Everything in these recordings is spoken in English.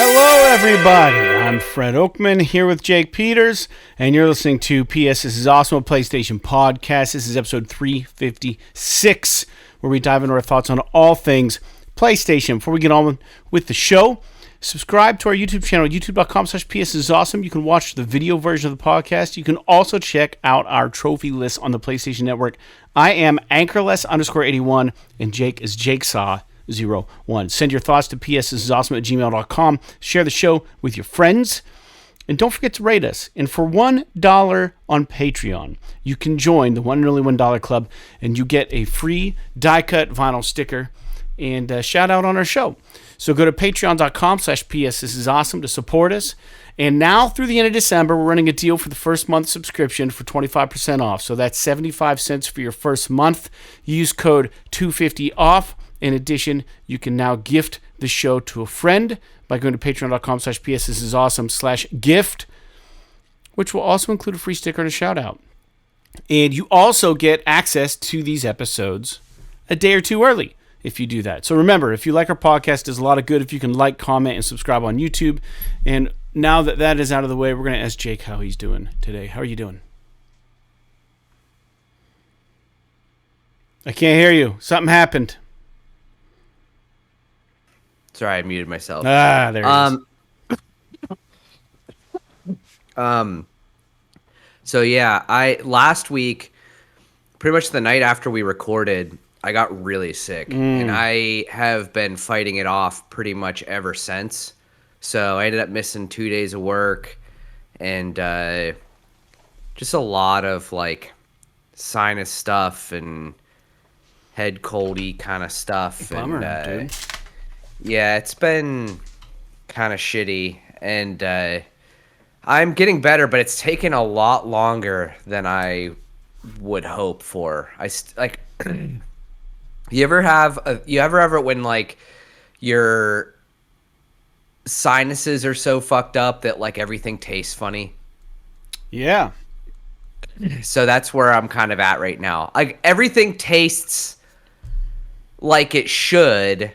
Hello, everybody. I'm Fred Oakman here with Jake Peters, and you're listening to PS This Is Awesome, a PlayStation podcast. This is episode 356, where we dive into our thoughts on all things PlayStation. Before we get on with the show, subscribe to our YouTube channel, youtube.com/PSIsAwesome. You can watch the video version of the podcast. You can also check out our trophy list on the PlayStation Network. I am Anchorless_81, and Jake is JakeSaw01. Send your thoughts to psisisawesome@gmail.com. Share the show with your friends. And don't forget to rate us. And for $1 on Patreon, you can join the One and Only $1 Club, and you get a free die-cut vinyl sticker and a shout-out on our show. So go to patreon.com/psisisawesome to support us. And now through the end of December, we're running a deal for the first month subscription for 25% off. So that's 75 cents for your first month. Use code 250OFF. In addition, you can now gift the show to a friend by going to patreon.com/psisisawesome/gift, which will also include a free sticker and a shout out. And you also get access to these episodes a day or two early if you do that. So remember, if you like our podcast, it does a lot of good if you can like, comment, and subscribe on YouTube. And now that that is out of the way, we're going to ask Jake how he's doing today. How are you doing? I can't hear you. Something happened. Sorry, I muted myself. There it is. So yeah, last week, pretty much the night after we recorded, I got really sick, and I have been fighting it off pretty much ever since. So I ended up missing 2 days of work, and just a lot of like sinus stuff and head coldy kind of stuff. Bummer, and dude. yeah, it's been kind of shitty, and I'm getting better, but it's taken a lot longer than I would hope for. You ever have it when like your sinuses are so fucked up that like everything tastes funny? Yeah. So that's where I'm kind of at right now. Like everything tastes like it should,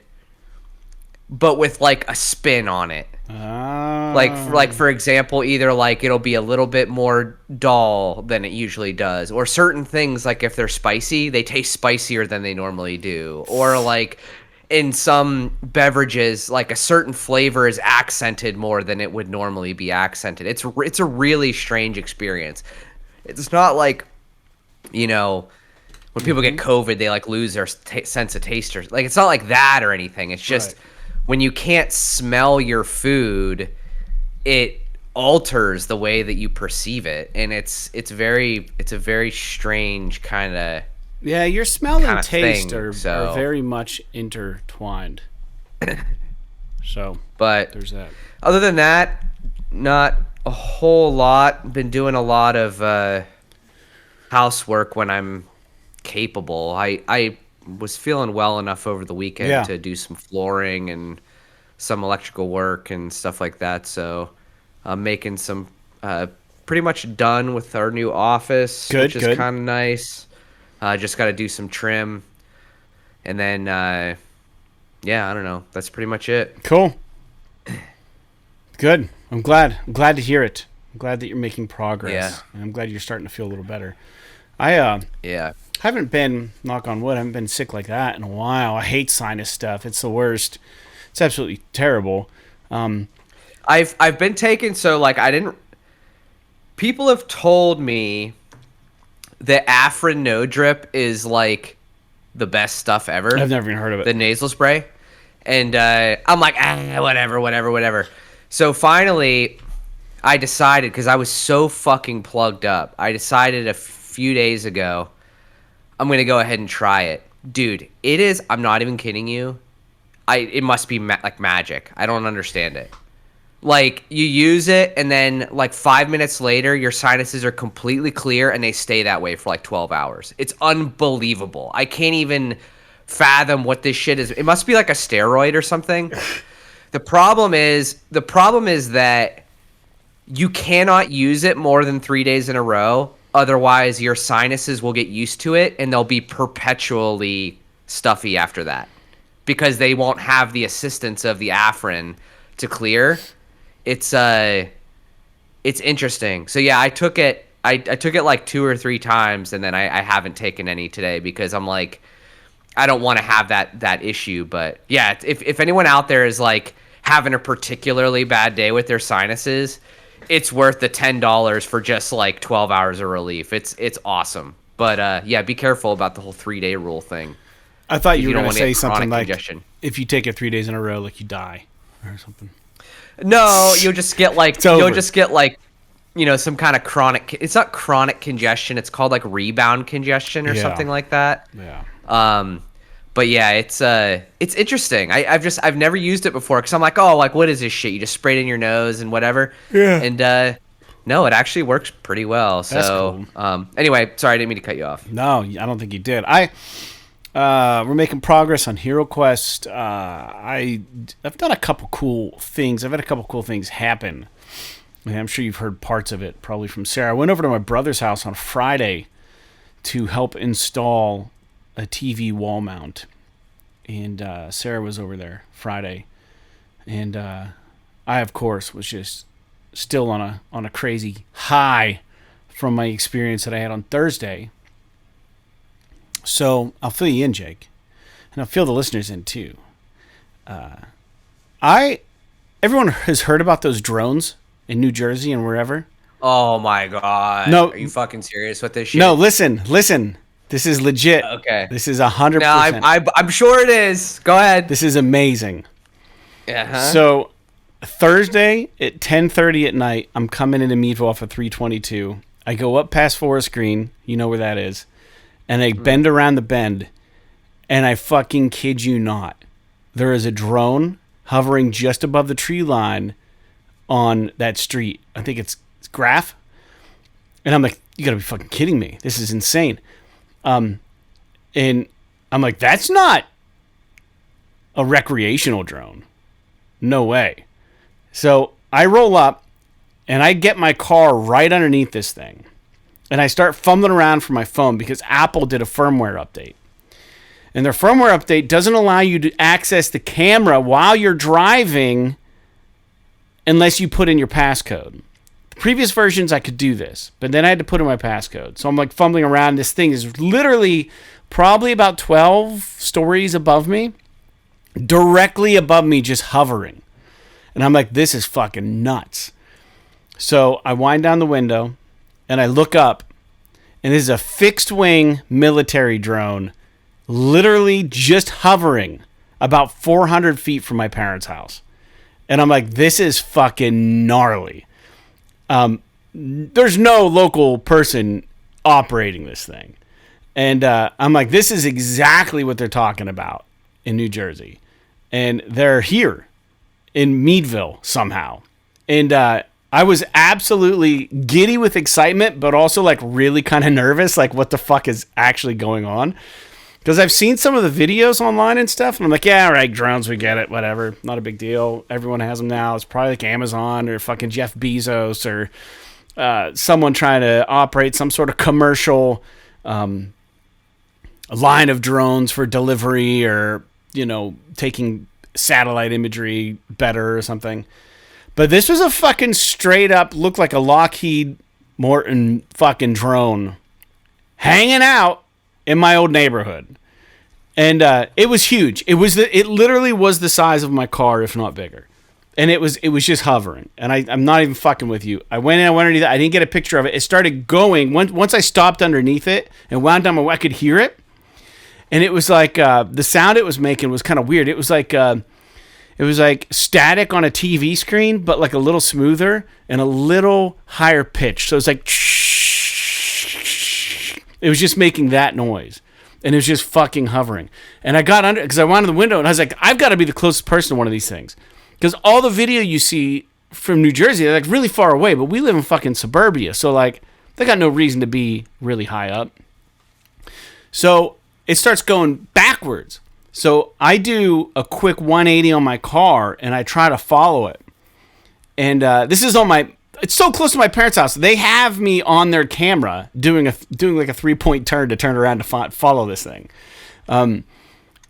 but with like a spin on it. Like for example, either like it'll be a little bit more dull than it usually does, or certain things like if they're spicy, they taste spicier than they normally do, or like in some beverages, like a certain flavor is accented more than it would normally be accented. It's a really strange experience. It's not like, you know, when people get COVID, they like lose their sense of taste, or like it's not like that or anything. It's just when you can't smell your food, it alters the way that you perceive it, and it's a very strange kind of your smell and taste thing, are very much intertwined. So, but there's that. Other than that, not a whole lot. Been doing a lot of housework when I'm capable. I was feeling well enough over the weekend to do some flooring and some electrical work and stuff like that. So I'm making some pretty much done with our new office, which is kind of nice. Just got to do some trim. And then, I don't know. That's pretty much it. Cool. Good. I'm glad to hear it. I'm glad that you're making progress. Yeah. And I'm glad you're starting to feel a little better. I haven't been, knock on wood, I haven't been sick like that in a while. I hate sinus stuff. It's the worst. It's absolutely terrible. I've been taking, so like people have told me that Afrin No Drip is like the best stuff ever. I've never even heard of it. The nasal spray. And I'm like, whatever. So finally, I decided, because I was so fucking plugged up, I decided a few days ago, I'm going to go ahead and try it. Dude, it is, I'm not even kidding you. It must be like magic. I don't understand it. Like, you use it, and then like 5 minutes later, your sinuses are completely clear, and they stay that way for like 12 hours. It's unbelievable. I can't even fathom what this shit is. It must be like a steroid or something. The problem is that you cannot use it more than 3 days in a row. Otherwise, your sinuses will get used to it, and they'll be perpetually stuffy after that, because they won't have the assistance of the Afrin to clear. It's interesting. So yeah, I took it. I took it like 2 or 3 times, and then I haven't taken any today because I'm like, I don't want to have that issue. But yeah, if anyone out there is like having a particularly bad day with their sinuses, it's worth the $10 for just like 12 hours of relief. It's awesome. But yeah, be careful about the whole 3-day rule thing. I thought you were going to say something like, congestion. If you take it 3 days in a row, like you die or something. No, you'll just get like some kind of chronic. It's not chronic congestion. It's called like rebound congestion or something like that. Yeah. But yeah, it's interesting. I've never used it before because I'm like, oh, like what is this shit? You just spray it in your nose and whatever. Yeah. And no, it actually works pretty well. That's so cool. Anyway, sorry, I didn't mean to cut you off. No, I don't think you did. We're making progress on Hero Quest. I've done a couple cool things. I've had a couple cool things happen. I'm sure you've heard parts of it, probably from Sarah. I went over to my brother's house on Friday to help install a TV wall mount. And Sarah was over there Friday. And I, of course, was just still on a crazy high from my experience that I had on Thursday. So I'll fill you in, Jake. And I'll fill the listeners in, too. Everyone has heard about those drones in New Jersey and wherever. Oh my god! No, are you fucking serious with this shit? No, listen. This is legit. Okay, this is 100%. No, I'm sure it is. Go ahead. This is amazing. Uh-huh. So Thursday at 10:30 at night, I'm coming into Meadville off of 322. I go up past Forest Green. You know where that is, and I bend around the bend, and I fucking kid you not, there is a drone hovering just above the tree line on that street. I think it's Graph. And I'm like, you gotta be fucking kidding me. This is insane. And I'm like, that's not a recreational drone. No way. So I roll up and I get my car right underneath this thing. And I start fumbling around for my phone because Apple did a firmware update. And their firmware update doesn't allow you to access the camera while you're driving unless you put in your passcode. The previous versions, I could do this, but then I had to put in my passcode. So I'm like fumbling around. This thing is literally probably about 12 stories above me, directly above me, just hovering. And I'm like, this is fucking nuts. So I wind down the window and I look up, and this is a fixed wing military drone, literally just hovering about 400 feet from my parents' house. And I'm like, this is fucking gnarly. There's no local person operating this thing. And I'm like, this is exactly what they're talking about in New Jersey. And they're here in Meadville somehow. And I was absolutely giddy with excitement, but also like really kind of nervous, like what the fuck is actually going on. Because I've seen some of the videos online and stuff, and I'm like, yeah, all right, drones, we get it, whatever. Not a big deal. Everyone has them now. It's probably like Amazon or fucking Jeff Bezos or someone trying to operate some sort of commercial line of drones for delivery or, you know, taking satellite imagery better or something. But this was a fucking straight up, looked like a Lockheed Martin fucking drone hanging out in my old neighborhood. And it was huge. It literally was the size of my car, if not bigger. And it was just hovering. And I'm not even fucking with you. I went underneath it. I didn't get a picture of it. It started going. Once I stopped underneath it and wound down my way, I could hear it. And it was like the sound it was making was kind of weird. It was like static on a TV screen, but like a little smoother and a little higher pitch. So it was like it was just making that noise. And it was just fucking hovering. And I got under, because I went to the window, and I was like, I've got to be the closest person to one of these things. Because all the video you see from New Jersey, they're like really far away, but we live in fucking suburbia. So like, they got no reason to be really high up. So it starts going backwards. So I do a quick 180 on my car, and I try to follow it. And this is on my... It's so close to my parents' house. They have me on their camera doing like a 3-point turn to turn around to follow this thing. And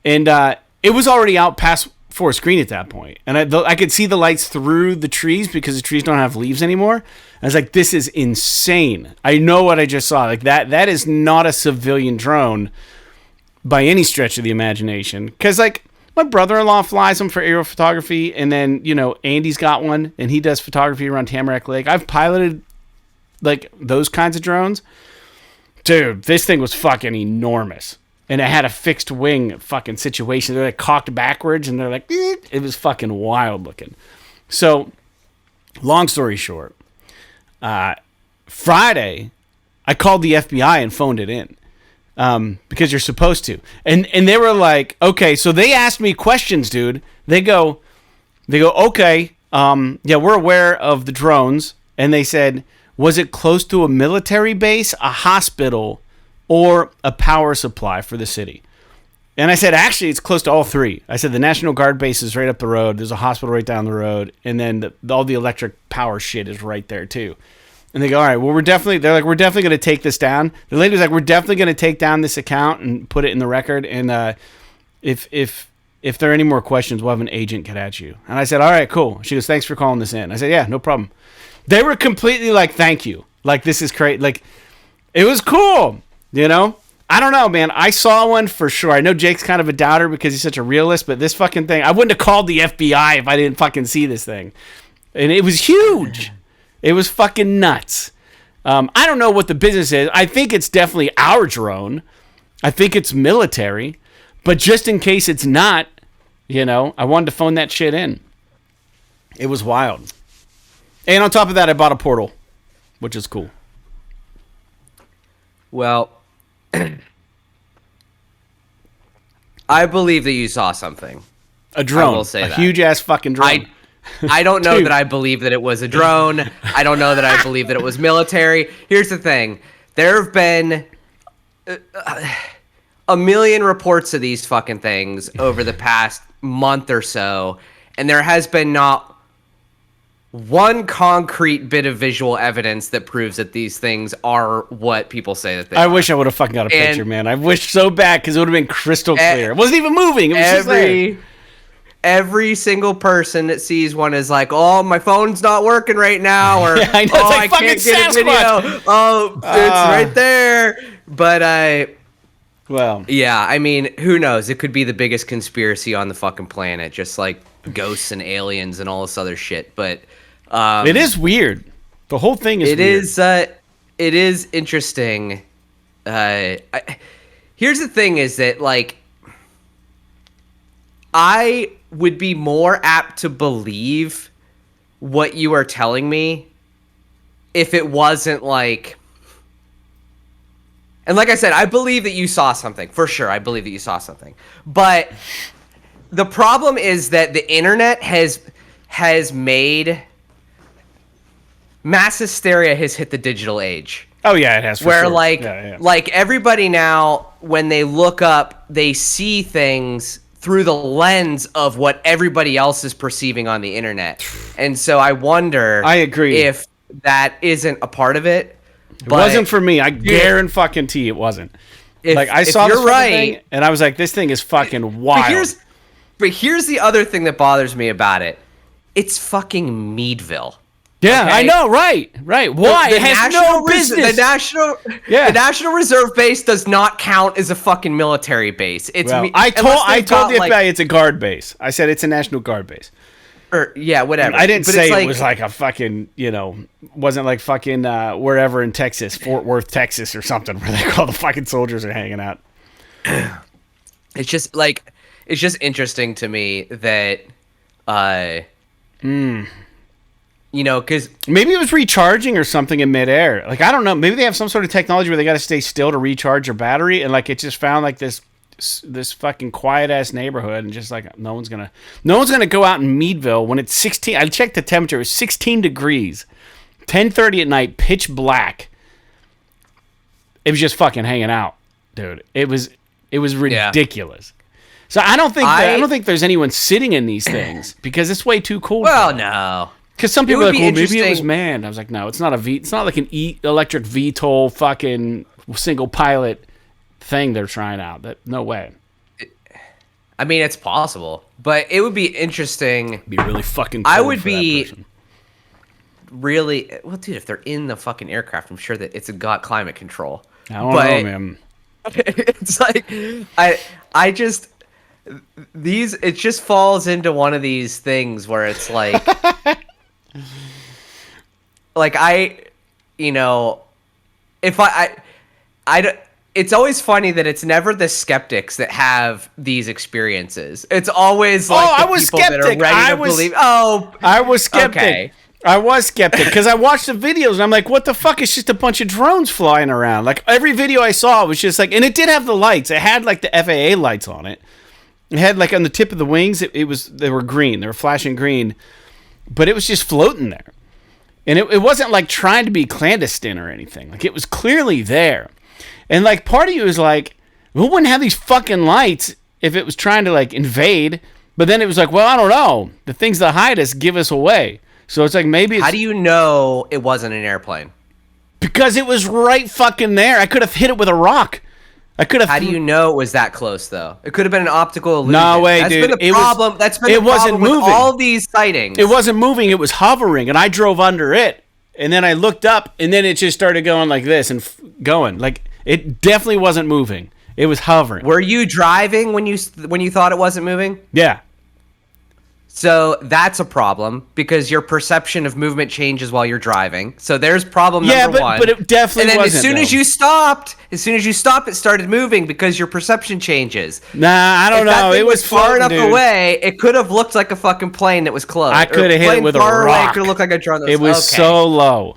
it was already out past forest green at that point. And I could see the lights through the trees because the trees don't have leaves anymore. I was like, this is insane. I know what I just saw. Like that is not a civilian drone by any stretch of the imagination. Because like my brother-in-law flies them for aerial photography, and then Andy's got one and he does photography around Tamarack Lake. I've piloted like those kinds of drones. Dude, this thing was fucking enormous. And it had a fixed wing fucking situation. They're like cocked backwards, and they're like, it was fucking wild looking. So, long story short, Friday, I called the FBI and phoned it in because you're supposed to. And they were like, okay, so they asked me questions, dude. They go, okay, yeah, we're aware of the drones. And they said, was it close to a military base, a hospital, or a power supply for the city? And I said, actually, it's close to all three. I said, the National Guard base is right up the road. There's a hospital right down the road. And then all the electric power shit is right there, too. And they go, all right, well, we're definitely going to take this down. The lady was like, we're definitely going to take down this account and put it in the record. And if there are any more questions, we'll have an agent get at you. And I said, all right, cool. She goes, thanks for calling this in. I said, yeah, no problem. They were completely like, thank you. Like, this is great. Like, it was cool. I don't know, man. I saw one for sure. I know Jake's kind of a doubter because he's such a realist, but this fucking thing, I wouldn't have called the FBI if I didn't fucking see this thing. And it was huge. It was fucking nuts. I don't know what the business is. I think it's definitely our drone. I think it's military. But just in case it's not, I wanted to phone that shit in. It was wild. And on top of that, I bought a portal, which is cool. Well, I believe that you saw something. A drone. I will say a that. Huge ass fucking drone. I don't know that I believe that it was a drone. I don't know that I believe that it was military. Here's the thing. There have been a million reports of these fucking things over the past month or so, and there has been not one concrete bit of visual evidence that proves that these things are what people say that they are. I wish I would have fucking got a picture, man. I wish so bad because it would have been crystal clear. It wasn't even moving. It was just there. Every single person that sees one is like, oh, my phone's not working right now, or yeah, I know, oh, like I can't get a video. Oh, it's right there. But well, yeah, I mean, who knows? It could be the biggest conspiracy on the fucking planet, just like ghosts and aliens and all this other shit. But it is weird. The whole thing is weird. It is interesting. Here's the thing: is that like I would be more apt to believe what you are telling me if it wasn't like. And like I said, I believe that you saw something. For sure, I believe that you saw something. But the problem is that the internet has made mass hysteria has hit the digital age. Oh yeah, it has. Where sure. like everybody now, when they look up, they see things through the lens of what everybody else is perceiving on the internet. And so I wonder. I agree. If that isn't a part of it. It wasn't for me. I guarantee it wasn't. Like I saw this thing, and I was like, "This thing is fucking wild." But here's the other thing that bothers me about it. It's fucking Meadville. Yeah, okay? I know. Right. Why? It has no business. The National Reserve Base does not count as a fucking military base. It's I told the FBI it's a guard base. I said it's a National Guard base. Or yeah, whatever. I didn't say it was like a fucking, wasn't like fucking wherever in Texas, Fort Worth, Texas or something where they call the fucking soldiers are hanging out. It's just interesting to me that, because maybe it was recharging or something in midair. Like, I don't know. Maybe they have some sort of technology where they got to stay still to recharge their battery. And like, it just found like this fucking quiet ass neighborhood, and just like no one's gonna go out in Meadville when it's 16. I checked the temperature; it was 16 degrees, 10:30 at night, pitch black. It was just fucking hanging out, dude. It was ridiculous. Yeah. So I don't think there's anyone sitting in these things because it's way too cool. Well, no. Because some people are like, well, maybe it was manned. I was like, no, it's not a V. It's not like an electric VTOL fucking single pilot thing they're trying out. No way. I mean, it's possible, but it would be interesting. It'd be really fucking cool I would for be that person. really well, dude. If they're in the fucking aircraft, I'm sure that it's got climate control. I don't know, man. It's like I just it just falls into one of these things where it's like like if it's always funny that it's never the skeptics that have these experiences. It's always like I the was people that are skeptic. ready to believe. I was skeptic. Okay. I was skeptic because I watched the videos and I'm like, what the fuck? It's just a bunch of drones flying around. Like every video I saw was just like, and it did have the lights. It had like the FAA lights on it. It had like on the tip of the wings. They were green. They were flashing green, but it was just floating there. And it wasn't like trying to be clandestine or anything. Like it was clearly there. And like part of you is like, we wouldn't have these fucking lights if it was trying to like invade. But then it was like, well, I don't know. The things that hide us give us away. So it's like maybe it's... How do you know it wasn't an airplane? Because it was right fucking there. I could have hit it with a rock. I could have... How do you know it was that close, though? It could have been an optical illusion. No way, That's dude. Been the problem. That's been the problem with all these sightings. It wasn't moving. It was hovering, and I drove under it. And then I looked up, and then it just started going like this and going. Like, it definitely wasn't moving. It was hovering. Were you driving when you thought it wasn't moving? Yeah. So that's a problem because your perception of movement changes while you're driving. So there's problem number one. But it definitely wasn't. And then as soon as you stopped, it started moving because your perception changes. Nah, I don't know. It was far enough dude. away. It could have looked like a fucking plane that was close. I could have hit it with a rock. It could have looked like a drone. It was so low.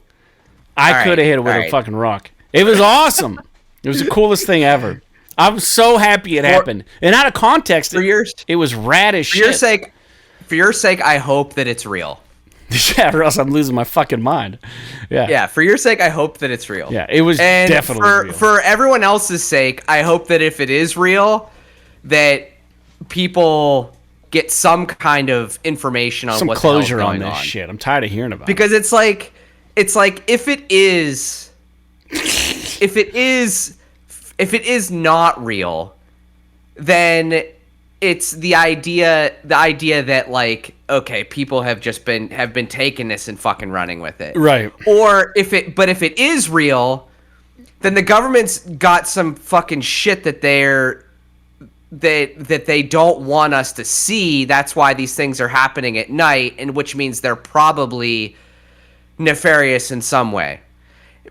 I could have hit it with a fucking rock. It was awesome. It was the coolest thing ever. I'm so happy it happened. And out of context, it was rad as shit. For your sake, I hope that it's real. Yeah, or else I'm losing my fucking mind. Yeah. Yeah, for your sake, I hope that it's real. Yeah, it was definitely real. For everyone else's sake, I hope that if it is real, that people get some kind of information on what's going on. Some closure on this shit. I'm tired of hearing about it. Because it's like if it is not real, then it's the idea that like, okay, people have been taking this and fucking running with it. Right. Or if it is real, then the government's got some fucking shit that they don't want us to see. That's why these things are happening at night, and which means they're probably nefarious in some way.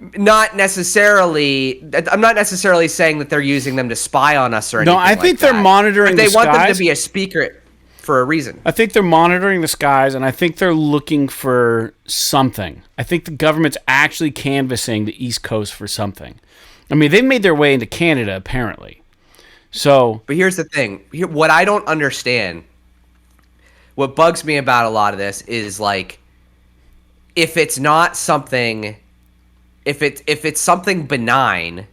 I'm not necessarily saying that they're using them to spy on us or anything. No, I think they're monitoring the skies. They want them to be a secret for a reason. I think they're monitoring the skies, and I think they're looking for something. I think the government's actually canvassing the East Coast for something. I mean, they made their way into Canada, apparently. So, but here's the thing. What I don't understand, what bugs me about a lot of this is like, if it's not something... If it's something benign,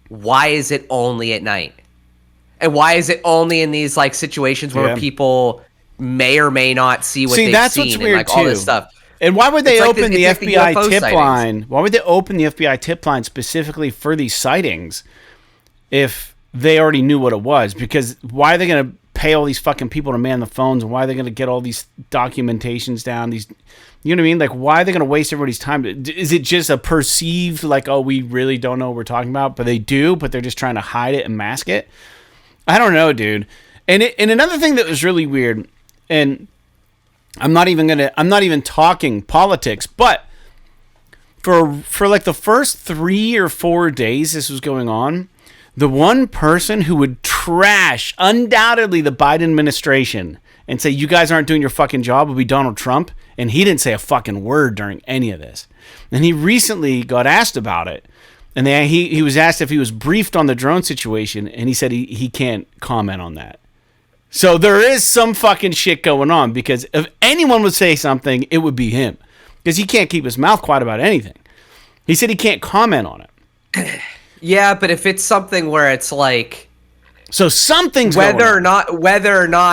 why is it only at night? And why is it only in these like situations where people may or may not see what they've that's seen what's weird and like all this stuff? And why would they open the FBI tip line? Why would they open the FBI tip line specifically for these sightings if they already knew what it was? Because why are they going to pay all these fucking people to man the phones, and why are they going to get all these documentations down? You know what I mean? Like, why are they going to waste everybody's time? Is it just a perceived, like, oh, we really don't know what we're talking about? But they do, but they're just trying to hide it and mask it? I don't know, dude. And another thing that was really weird, and I'm not even talking politics, but for like the first 3 or 4 days this was going on, the one person who would trash, undoubtedly, the Biden administration and say, you guys aren't doing your fucking job, would be Donald Trump. And he didn't say a fucking word during any of this. And he recently got asked about it. And he was asked if he was briefed on the drone situation. And he said he can't comment on that. So there is some fucking shit going on. Because if anyone would say something, it would be him. Because he can't keep his mouth quiet about anything. He said he can't comment on it. Yeah, but if it's something where it's like... So something's whether or not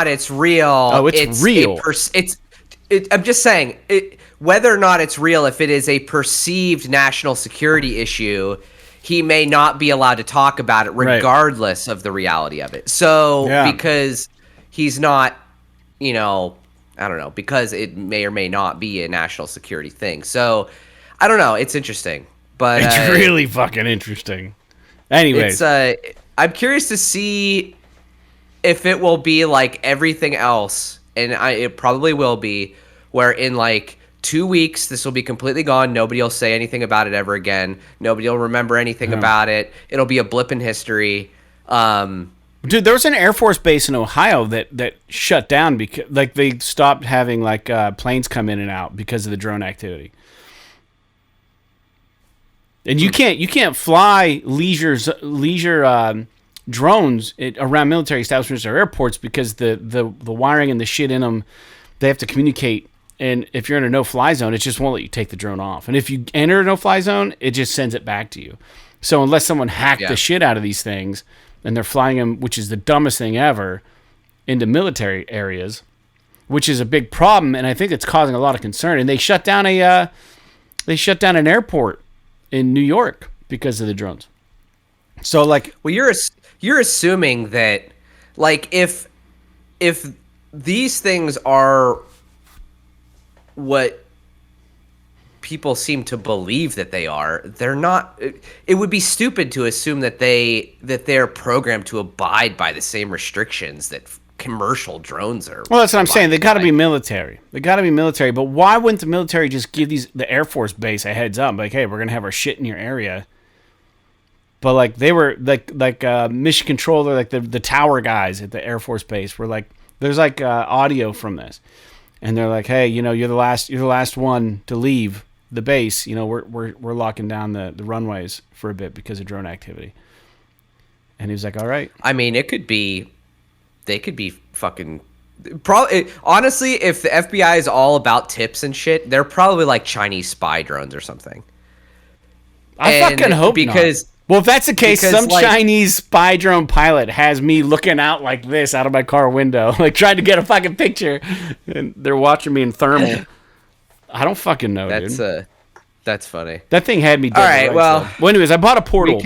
it's real. Oh, it's real. I'm just saying, whether or not it's real, if it is a perceived national security issue, he may not be allowed to talk about it regardless of the reality of it. So because he's not, you know, I don't know, because it may or may not be a national security thing. So I don't know. It's interesting, but it's really fucking interesting. Anyways, I'm curious to see if it will be like everything else, and it probably will be, where in like 2 weeks this will be completely gone. Nobody will say anything about it ever again. Nobody will remember anything about it. It'll be a blip in history. Dude, there was an Air Force base in Ohio that shut down because like they stopped having like planes come in and out because of the drone activity. And you can't fly leisure drones around military establishments or airports because the wiring and the shit in them, they have to communicate. And if you're in a no-fly zone, it just won't let you take the drone off. And if you enter a no-fly zone, it just sends it back to you. So unless someone hacked the shit out of these things and they're flying them, which is the dumbest thing ever, into military areas, which is a big problem, and I think it's causing a lot of concern. And they shut down an airport in New York because of the drones. So like, well, you're assuming that like if these things are what people seem to believe that they are, they're not. It would be stupid to assume that they're programmed to abide by the same restrictions that commercial drones are. Well, that's what I'm saying. They got to be military. But why wouldn't the military just give the Air Force base a heads up, like, hey, we're gonna have our shit in your area? But like they were like mission controller, like the tower guys at the Air Force base were like, there's like audio from this, and they're like, hey, you know, you're the last one to leave the base. You know, we're locking down the runways for a bit because of drone activity. And he was like, all right. I mean, they could be fucking. Probably, honestly, if the FBI is all about tips and shit, they're probably like Chinese spy drones or something. I fucking hope because. Well, if that's the case, some Chinese spy drone pilot has me looking out like this out of my car window, like trying to get a fucking picture, and they're watching me in thermal. I don't fucking know, dude. That's funny. That thing had me dead. All right, well, anyways, I bought a portal.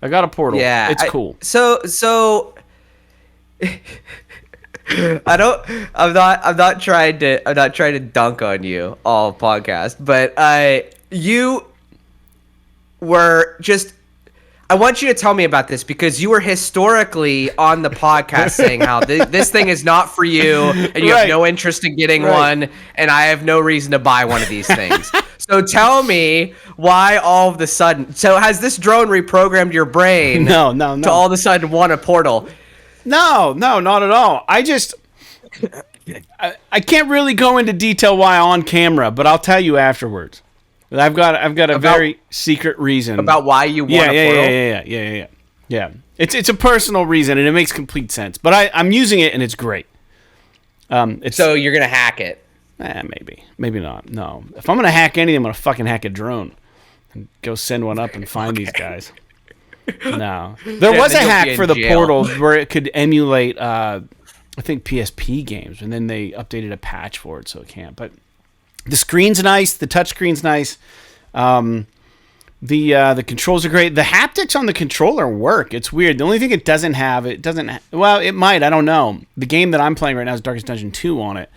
I got a portal. Yeah, it's cool. So I'm not trying to dunk on you all podcast, but you were just, I want you to tell me about this because you were historically on the podcast saying how this thing is not for you and you have no interest in getting one, and I have no reason to buy one of these things. So tell me why all of a sudden. So has this drone reprogrammed your brain? No. To all of a sudden want a portal? No, not at all. I just I can't really go into detail why on camera, but I'll tell you afterwards. I've got a very secret reason about why you want a portal. Yeah. It's a personal reason and it makes complete sense. But I'm using it and it's great. So you're gonna hack it? Maybe not. No, if I'm gonna hack anything, I'm gonna fucking hack a drone and go send one up and find these guys. No, there was a hack for the portal where it could emulate, I think PSP games, and then they updated a patch for it so it can't. But the screen's nice, the touch screen's nice, the controls are great. The haptics on the controller work. It's weird. The only thing it doesn't have, well, it might. I don't know. The game that I'm playing right now is Darkest Dungeon 2 on it,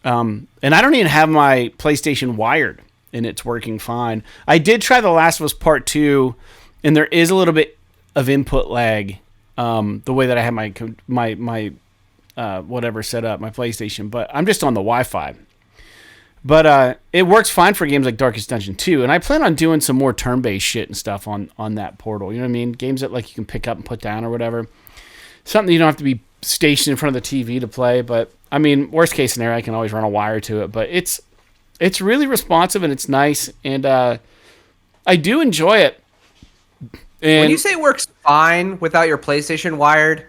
and I don't even have my PlayStation wired, and it's working fine. I did try The Last of Us Part II. And there is a little bit of input lag, the way that I have my whatever set up, my PlayStation. But I'm just on the Wi-Fi. But it works fine for games like Darkest Dungeon 2. And I plan on doing some more turn-based shit and stuff on that portal. You know what I mean? Games that like you can pick up and put down or whatever. Something you don't have to be stationed in front of the TV to play. But I mean, worst case scenario, I can always run a wire to it. But it's really responsive and it's nice. And I do enjoy it. And when you say it works fine without your PlayStation wired,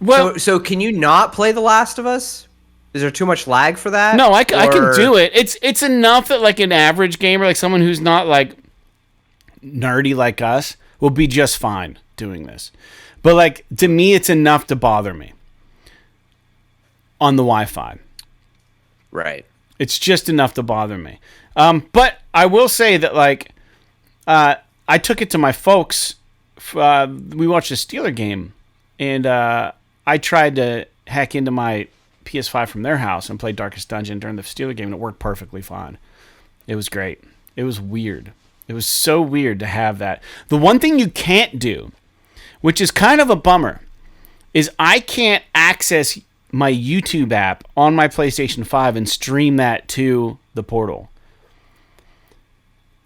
well, so can you not play The Last of Us? Is there too much lag for that? No, I can do it. It's enough that like an average gamer, like someone who's not like nerdy like us, will be just fine doing this. But like to me, it's enough to bother me on the Wi-Fi. Right. It's just enough to bother me. But I will say that like. I took it to my folks. We watched a Steeler game, and I tried to hack into my PS5 from their house and play Darkest Dungeon during the Steeler game, and it worked perfectly fine. It was great. It was weird. It was so weird to have that. The one thing you can't do, which is kind of a bummer, is I can't access my YouTube app on my PlayStation 5 and stream that to the Portal.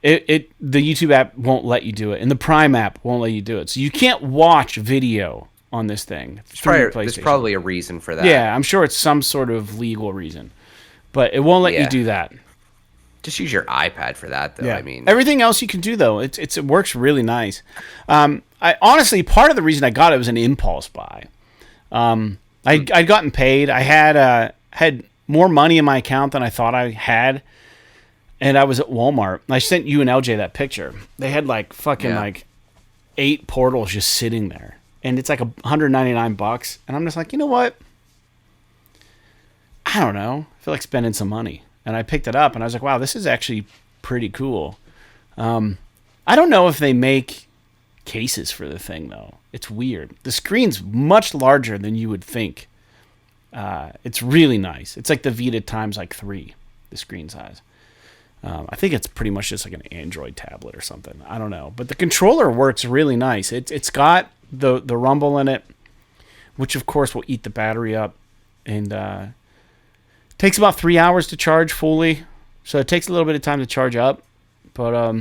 The YouTube app won't let you do it, and the Prime app won't let you do it. So you can't watch video on this thing. There's probably a reason for that. Yeah, I'm sure it's some sort of legal reason, but it won't let you do that. Just use your iPad for that, though. Yeah. I mean, everything else you can do though. It works really nice. I honestly, part of the reason I got it was an impulse buy. I'd gotten paid. I had more money in my account than I thought I had, and I was at Walmart. I sent you and LJ that picture. They had like 8 portals just sitting there, and it's like $199. And I'm just like, you know what? I don't know. I feel like spending some money. And I picked it up, and I was like, wow, this is actually pretty cool. I don't know if they make cases for the thing, though. It's weird. The screen's much larger than you would think. It's really nice. It's like the Vita times like 3, the screen size. I think it's pretty much just like an Android tablet or something. I don't know. But the controller works really nice. It's got the rumble in it, which, of course, will eat the battery up. And takes about 3 hours to charge fully, so it takes a little bit of time to charge up. But I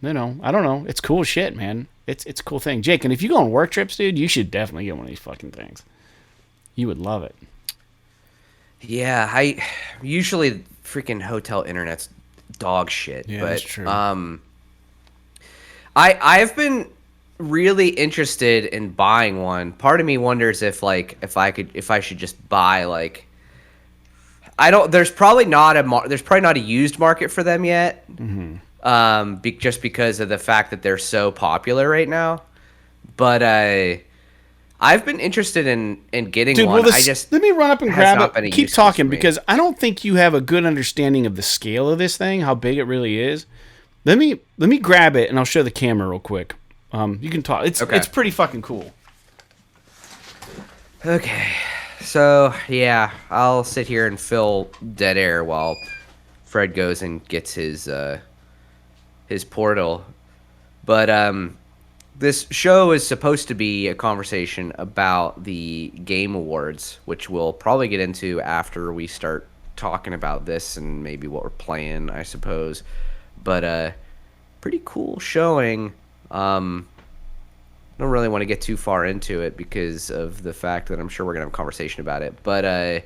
don't know. It's cool shit, man. It's a cool thing, Jake. And if you go on work trips, dude, you should definitely get one of these fucking things. You would love it. Yeah, I usually freaking hotel internet's dog shit. Yeah, but, that's true. I've been really interested in buying one. Part of me wonders if I should just buy like. There's probably not a used market for them yet. Mm-hmm. Just because of the fact that they're so popular right now. But I've been interested in getting one. Well, let me run up and grab it. Keep talking, because I don't think you have a good understanding of the scale of this thing, how big it really is. Let me grab it, and I'll show the camera real quick. You can talk. It's pretty fucking cool. Okay. So, yeah, I'll sit here and fill dead air while Fred goes and gets his portal. But this show is supposed to be a conversation about the Game Awards, which we'll probably get into after we start talking about this and maybe what we're playing, I suppose. But pretty cool showing. I don't really want to get too far into it because of the fact that I'm sure we're going to have a conversation about it. But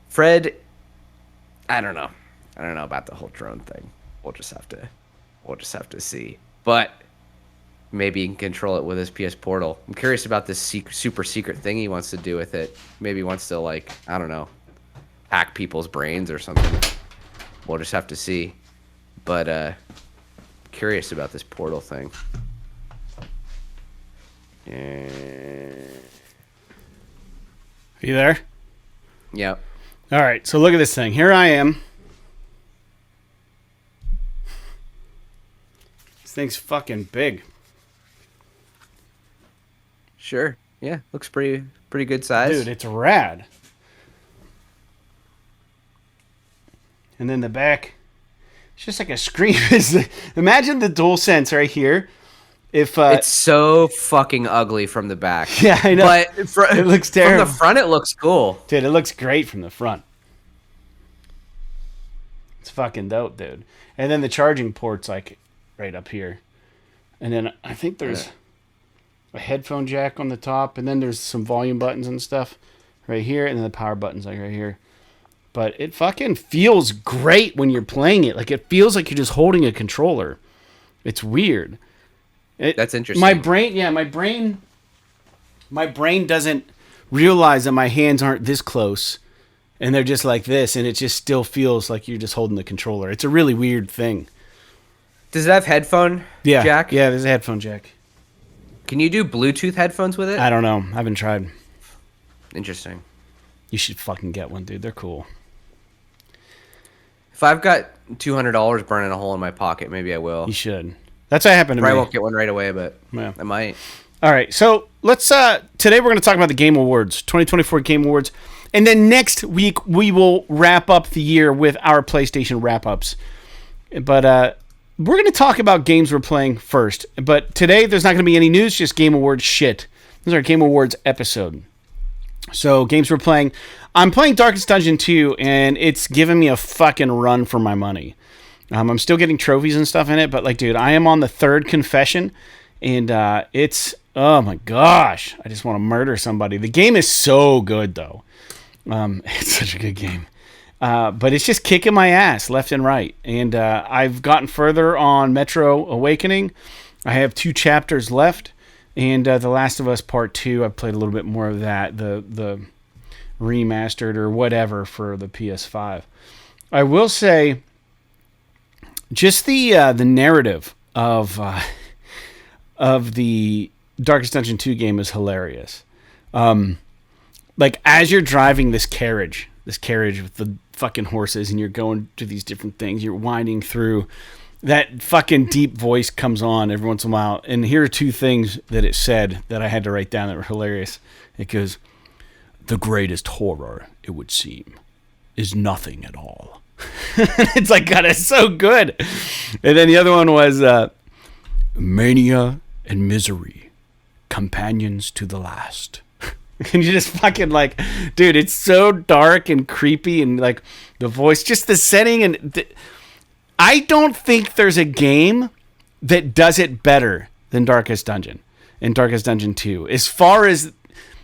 Fred, I don't know. I don't know about the whole drone thing. We'll just have to see. But maybe he can control it with his PS Portal. I'm curious about this super secret thing he wants to do with it. Maybe he wants to, like, I don't know, hack people's brains or something. We'll just have to see. But curious about this Portal thing. Are you there? Yep. All right, so look at this thing. Here I am. This thing's fucking big. Sure. Yeah, looks pretty good size. Dude, it's rad. And then the back, it's just like a screen. Imagine the DualSense right here. It's so fucking ugly from the back. Yeah, I know. But it looks terrible. From the front, it looks cool. Dude, it looks great from the front. It's fucking dope, dude. And then the charging port's like right up here. And then I think there's a headphone jack on the top. And then there's some volume buttons and stuff right here. And then the power button's like right here. But it fucking feels great when you're playing it. Like, it feels like you're just holding a controller. It's weird. That's interesting. My brain doesn't realize that my hands aren't this close, and they're just like this, and it just still feels like you're just holding the controller. It's a really weird thing. Does it have headphone jack? Yeah, there's a headphone jack. Can you do Bluetooth headphones with it? I don't know. I haven't tried. Interesting. You should fucking get one, dude. They're cool. If I've got $200 burning a hole in my pocket, maybe I will. You should. That's what happened to me. I won't get one right away, but Yeah. I might. All right, so let's. Today we're going to talk about the Game Awards, 2024 Game Awards, and then next week we will wrap up the year with our PlayStation wrap-ups. But we're going to talk about games we're playing first. But today there's not going to be any news, just Game Awards shit. This is our Game Awards episode. So games we're playing. I'm playing Darkest Dungeon 2, and it's giving me a fucking run for my money. I'm still getting trophies and stuff in it, but like, dude, I am on the third confession, and it's, oh my gosh, I just want to murder somebody. The game is so good, though. It's such a good game. But it's just kicking my ass left and right. And I've gotten further on Metro Awakening. I have 2 chapters left. And The Last of Us Part II, I've played a little bit more of that, the remastered or whatever for the PS5. I will say, just the narrative of the Darkest Dungeon 2 game is hilarious. Like, as you're driving this carriage with the fucking horses, and you're going to these different things, you're winding through, that fucking deep voice comes on every once in a while. And here are 2 things that it said that I had to write down that were hilarious. It goes, "The greatest horror, it would seem, is nothing at all." It's like, God, it's so good. And then the other one was "Mania and misery, companions to the last." And you just fucking like, dude, it's so dark and creepy, and like the voice, just the setting. And I don't think there's a game that does it better than Darkest Dungeon and Darkest Dungeon 2. As far as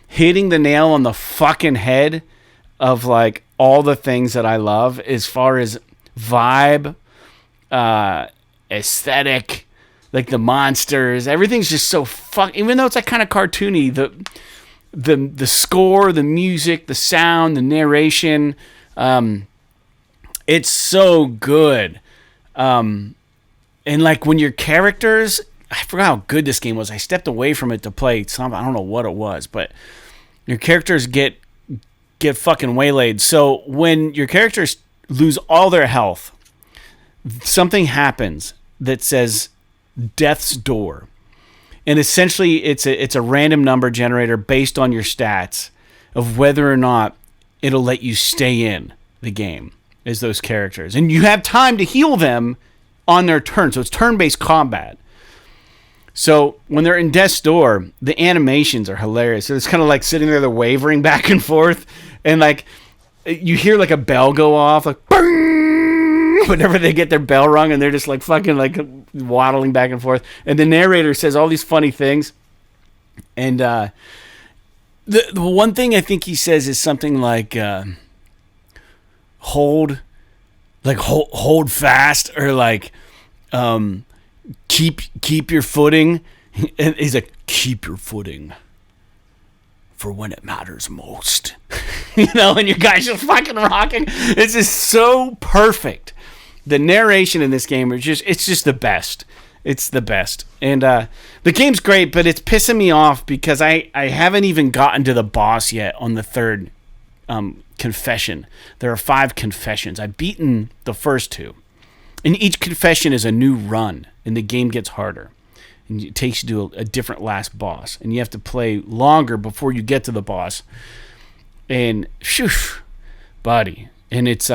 hitting the nail on the fucking head of like all the things that I love, as far as vibe, aesthetic, like the monsters, everything's just so even though it's like kind of cartoony, the score, the music, the sound, the narration, it's so good. And like when your characters, I forgot how good this game was. I stepped away from it to play some, I don't know what it was, but your characters get fucking waylaid. So when your characters lose all their health, something happens that says death's door. And essentially it's a random number generator based on your stats of whether or not it'll let you stay in the game as those characters. And you have time to heal them on their turn. So it's turn-based combat. So when they're in death's door, the animations are hilarious. So it's kind of like sitting there, they're wavering back and forth, and like you hear like a bell go off, like bing, whenever they get their bell rung, and they're just like fucking like waddling back and forth. And the narrator says all these funny things. And the one thing I think he says is something like hold fast, or like keep your footing. And he's like, keep your footing for when it matters most. You know, and your guy's just fucking rocking. It's just so perfect. The narration in this game it's just the best. It's the best. And the game's great, but it's pissing me off because I haven't even gotten to the boss yet on the third confession. There are 5 confessions. I've beaten the first 2. And each confession is a new run, and the game gets harder. And it takes you to a different last boss. And you have to play longer before you get to the boss. And, phew, buddy. And it's,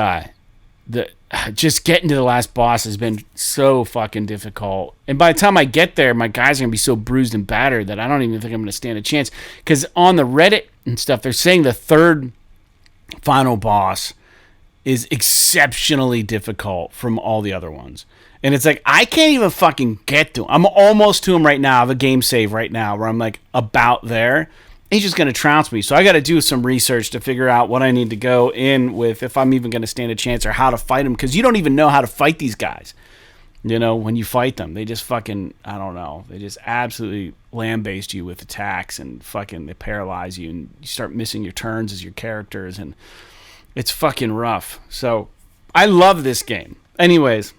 just getting to the last boss has been so fucking difficult. And by the time I get there, my guys are going to be so bruised and battered that I don't even think I'm going to stand a chance. Because on the Reddit and stuff, they're saying the third final boss is exceptionally difficult from all the other ones. And it's like, I can't even fucking get to him. I'm almost to him right now. I have a game save right now where I'm like about there. He's just going to trounce me. So I got to do some research to figure out what I need to go in with, if I'm even going to stand a chance, or how to fight him. Because you don't even know how to fight these guys. You know, when you fight them, they just fucking, I don't know. They just absolutely lambaste you with attacks, and fucking they paralyze you, and you start missing your turns as your characters, and it's fucking rough. So I love this game. Anyways,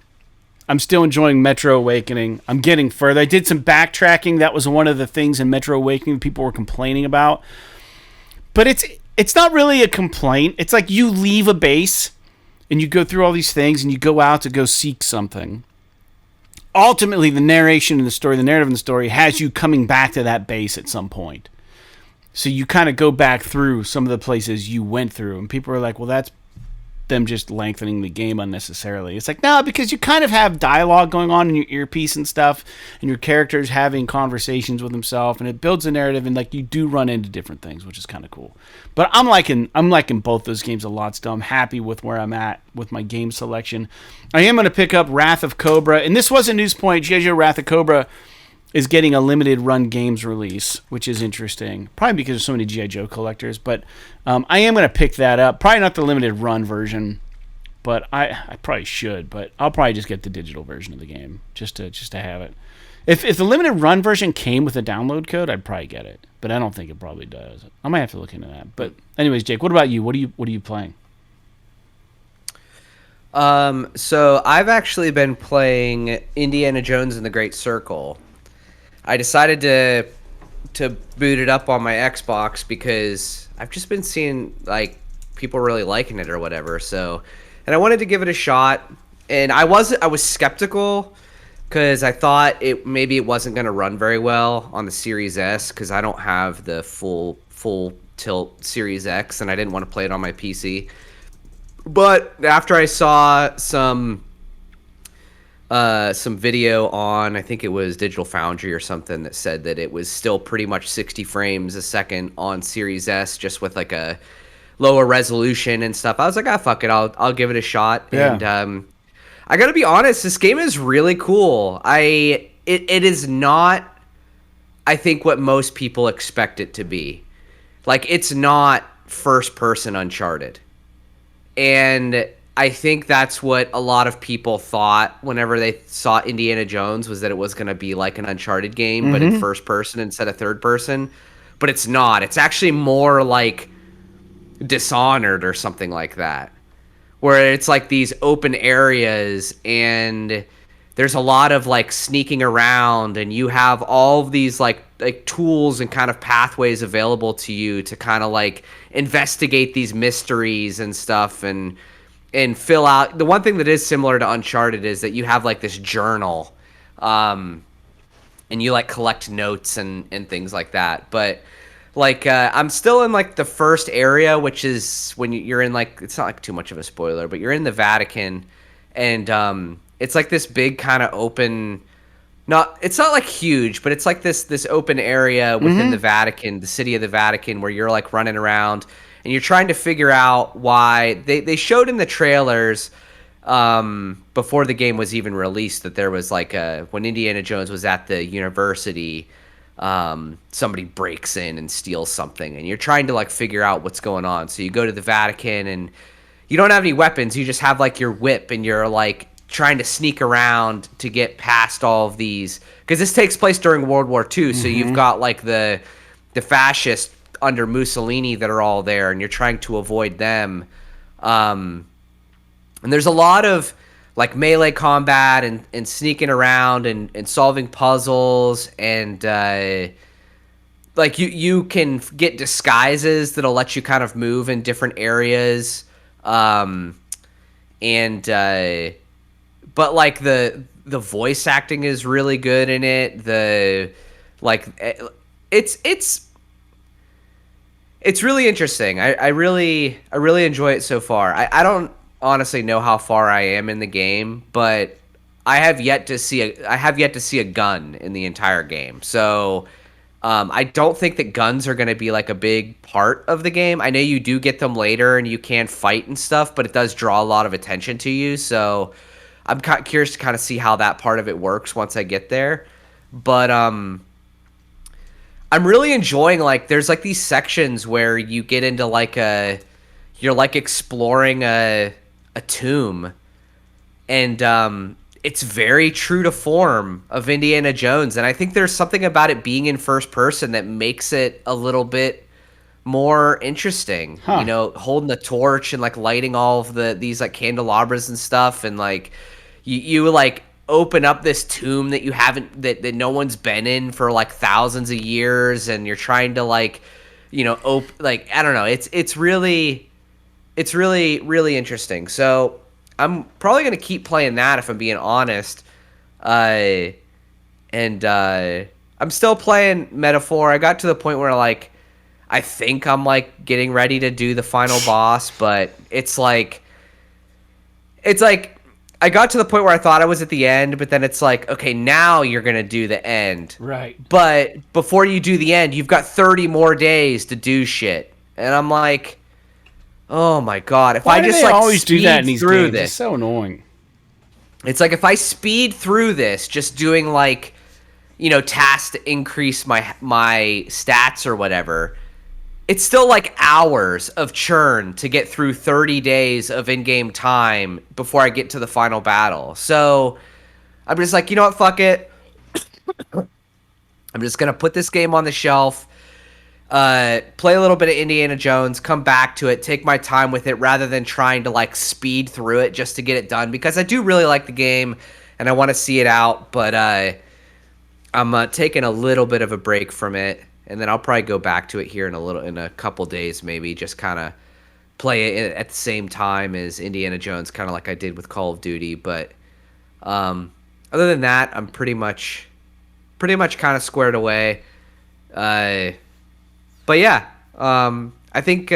I'm still enjoying Metro Awakening. I'm getting further. I did some backtracking. That was one of the things in Metro Awakening people were complaining about. But it's not really a complaint. It's like you leave a base and you go through all these things and you go out to go seek something. ultimately the narration in the story, the narrative in the story, has you coming back to that base at some point. So you kind of go back through some of the places you went through, and people are like, well, that's them just lengthening the game unnecessarily. It's like, no, because you kind of have dialogue going on in your earpiece and stuff, and your character's having conversations with himself, and it builds a narrative, and like you do run into different things, which is kind of cool. But I'm liking both those games a lot still. I'm happy with where I'm at with my game selection. I am going to pick up Wrath of Cobra, and this was a news point. G.I. Joe Wrath of Cobra is getting a limited run games release, which is interesting. Probably because there's so many G.I. Joe collectors, but I am going to pick that up. Probably not the limited run version, but I probably should. But I'll probably just get the digital version of the game just to have it. If the limited run version came with a download code, I'd probably get it, but I don't think it probably does. I might have to look into that. But anyways, Jake, what about you? What are you playing? So I've actually been playing Indiana Jones and the Great Circle. I decided to boot it up on my Xbox because I've just been seeing like people really liking it or whatever. So, and I wanted to give it a shot, and I was skeptical because I thought maybe it wasn't going to run very well on the Series S because I don't have the full tilt Series X, and I didn't want to play it on my PC. But after I saw some video on, I think it was Digital Foundry or something, that said that it was still pretty much 60 frames a second on Series S, just with like a lower resolution and stuff. I was like, fuck it, I'll give it a shot. Yeah. And I gotta be honest, this game is really cool. It is not, I think, what most people expect it to be. Like, it's not first person Uncharted. And I think that's what a lot of people thought whenever they saw Indiana Jones, was that it was going to be like an Uncharted game, but in first person instead of third person. But it's not. It's actually more like Dishonored or something like that, where it's like these open areas and there's a lot of like sneaking around, and you have all of these like tools and kind of pathways available to you to kind of like investigate these mysteries and stuff, and fill out. The one thing that is similar to Uncharted is that you have like this journal, and you like collect notes and things like that. But like I'm still in like the first area, which is when you're in like, it's not like too much of a spoiler, but you're in the Vatican, and it's like this big kind of open, it's not like huge, but it's like this open area within the Vatican, the city of the Vatican, where you're like running around. And you're trying to figure out why they showed in the trailers before the game was even released that there was like when Indiana Jones was at the university, somebody breaks in and steals something, and you're trying to like figure out what's going on. So you go to the Vatican, and you don't have any weapons. You just have like your whip, and you're like trying to sneak around to get past all of these, because this takes place during World War II. So you've got like the fascists under Mussolini that are all there, and you're trying to avoid them. And there's a lot of like melee combat and sneaking around and solving puzzles, and like you can get disguises that'll let you kind of move in different areas. But like the voice acting is really good in it. It's really interesting. I really enjoy it so far. I don't honestly know how far I am in the game, but I have yet to see a gun in the entire game. So I don't think that guns are going to be like a big part of the game. I know you do get them later and you can fight and stuff, but it does draw a lot of attention to you. So I'm curious to kind of see how that part of it works once I get there. But I'm really enjoying, like, there's like these sections where you get into like you're like exploring a tomb, and it's very true to form of Indiana Jones, and I think there's something about it being in first person that makes it a little bit more interesting. You know, holding the torch and like lighting all of these like candelabras and stuff, and like you like open up this tomb that you haven't, that no one's been in for like thousands of years, and you're trying to like, you know, like, I don't know, it's really interesting. So I'm probably going to keep playing that, if I'm being honest. And I'm still playing Metaphor. I got to the point where like I think I'm like getting ready to do the final boss, but it's like I got to the point where I thought I was at the end, but then it's like, okay, now you're gonna do the end. Right. But before you do the end, you've got 30 more days to do shit. And I'm like, oh my god, if Why I do just they like always do that in these through games? this, It's so annoying. it's like if I speed through this, just doing like, you know, tasks to increase my stats or whatever, it's still like hours of churn to get through 30 days of in-game time before I get to the final battle. So I'm just like, you know what, fuck it. I'm just gonna put this game on the shelf, play a little bit of Indiana Jones, come back to it, take my time with it rather than trying to like speed through it just to get it done, because I do really like the game and I want to see it out, but I'm taking a little bit of a break from it, and then I'll probably go back to it here in a couple days, maybe just kind of play it at the same time as Indiana Jones, kind of like I did with Call of Duty. But other than that, I'm pretty much kind of squared away. But yeah, I think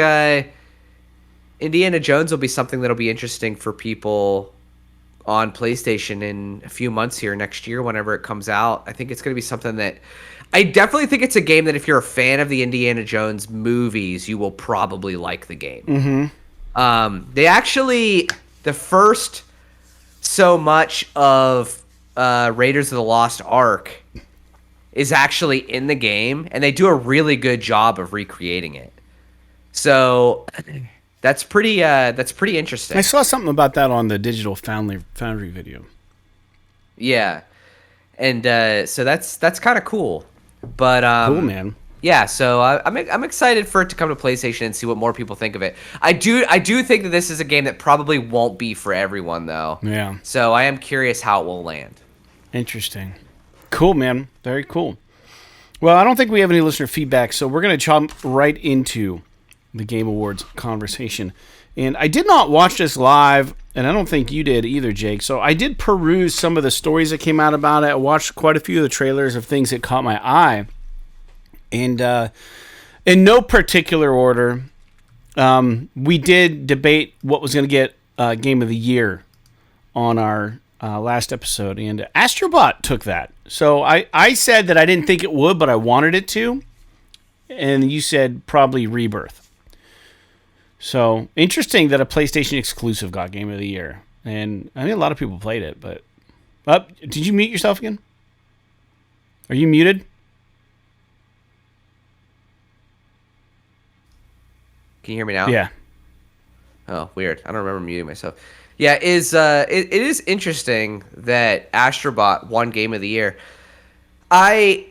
Indiana Jones will be something that'll be interesting for people on PlayStation in a few months here next year whenever it comes out. I think it's going to be something that I definitely think it's a game that if you're a fan of the Indiana Jones movies, you will probably like the game. They actually, the first so much of Raiders of the Lost Ark is actually in the game, and they do a really good job of recreating it. So that's pretty interesting. I saw something about that on the Digital Foundry video. Yeah, and so that's kind of cool. But Cool, man. Yeah, so I'm excited for it to come to PlayStation and see what more people think of it. I do think that this is a game that probably won't be for everyone, though. Yeah. So I am curious how it will land. Interesting. Cool, man. Very cool. Well, I don't think we have any listener feedback, so we're going to jump right into the Game Awards conversation. And I did not watch this live, and I don't think you did either, Jake. So I did peruse some of the stories that came out about it. I watched quite a few of the trailers of things that caught my eye. And in no particular order, we did debate what was going to get Game of the Year on our last episode. And Astro Bot took that. So I said that I didn't think it would, but I wanted it to. And you said probably Rebirth. So, interesting that a PlayStation exclusive got Game of the Year. And I mean, a lot of people played it, but... did you mute yourself again? Are you muted? Can you hear me now? Yeah. Oh, weird. I don't remember muting myself. Yeah, it is interesting that Astro Bot won Game of the Year. I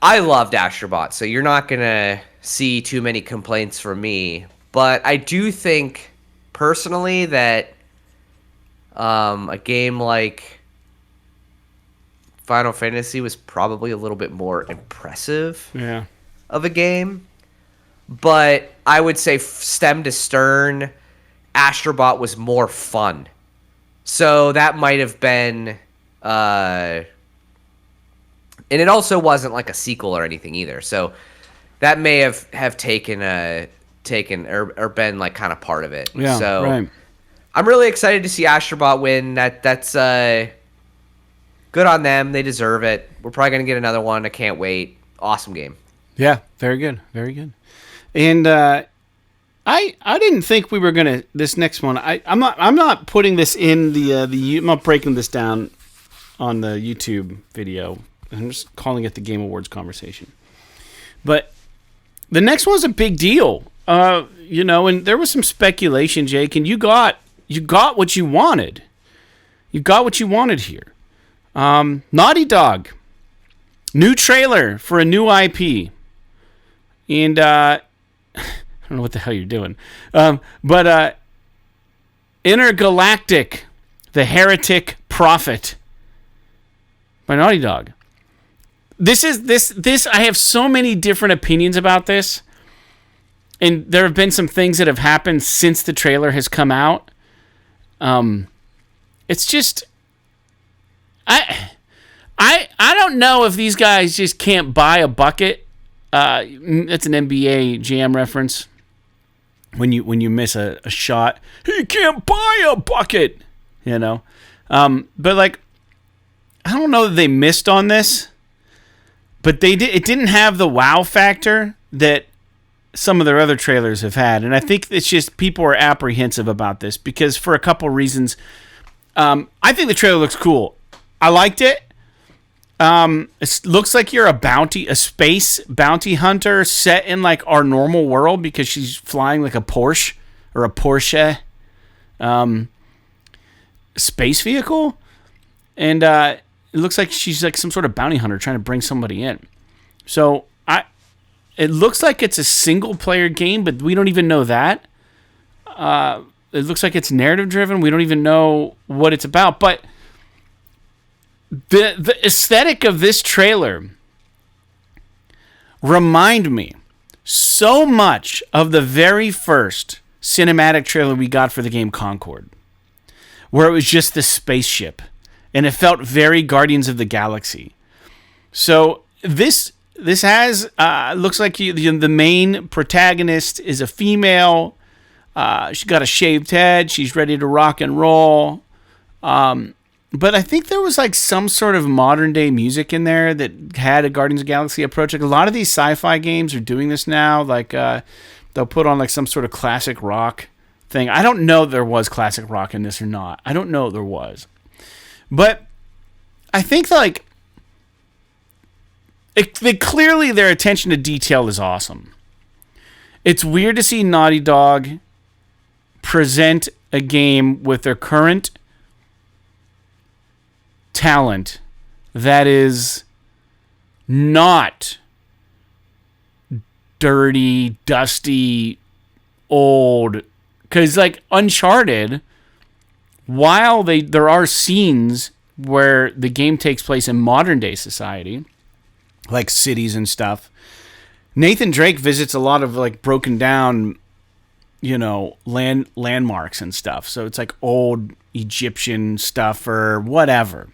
loved Astro Bot, so you're not going to see too many complaints from me. But I do think, personally, that a game like Final Fantasy was probably a little bit more impressive of a game. But I would say stem to stern, Astro Bot was more fun. So that might have been... and it also wasn't like a sequel or anything either. So that may have taken or been like kind of part of it. Yeah, so right. I'm really excited to see Astro Bot win. That's good on them. They deserve it. We're probably gonna get another one. I can't wait. Awesome game. Yeah, very good, very good. And I didn't think we were gonna this next one. I'm not putting this in the I'm not breaking this down on the YouTube video. I'm just calling it the Game Awards conversation. But the next one's a big deal. And there was some speculation, Jake, and you got what you wanted. You got what you wanted here. Naughty Dog, new trailer for a new IP, and I don't know what the hell you're doing, but Intergalactic, the Heretic Prophet by Naughty Dog. This. I have so many different opinions about this. And there have been some things that have happened since the trailer has come out. It's just... I don't know if these guys just can't buy a bucket. That's an NBA Jam reference. When you miss a shot, he can't buy a bucket. You know, but like, I don't know that they missed on this, but they did. It didn't have the wow factor that some of their other trailers have had, and I think it's just people are apprehensive about this because for a couple reasons. I think the trailer looks cool. I liked it. It looks like you're a space bounty hunter set in like our normal world because she's flying like a Porsche or a Porsche space vehicle. And it looks like she's like some sort of bounty hunter trying to bring somebody in. So it looks like it's a single player game, but we don't even know that. It looks like it's narrative driven. We don't even know what it's about, but the aesthetic of this trailer remind me so much of the very first cinematic trailer we got for the game Concord, where it was just the spaceship, and it felt very Guardians of the Galaxy. So this has looks like the main protagonist is a female. She's got a shaved head. She's ready to rock and roll. But I think there was like some sort of modern day music in there that had a Guardians of the Galaxy approach. Like a lot of these sci-fi games are doing this now. Like they'll put on like some sort of classic rock thing. I don't know if there was classic rock in this or not. I don't know if there was. But I think like clearly their attention to detail is awesome. It's weird to see Naughty Dog present a game with their current talent that is not dirty, dusty, old. Because like Uncharted, while there are scenes where the game takes place in modern day society, like cities and stuff, Nathan Drake visits a lot of like broken down, landmarks and stuff. So it's like old Egyptian stuff or whatever.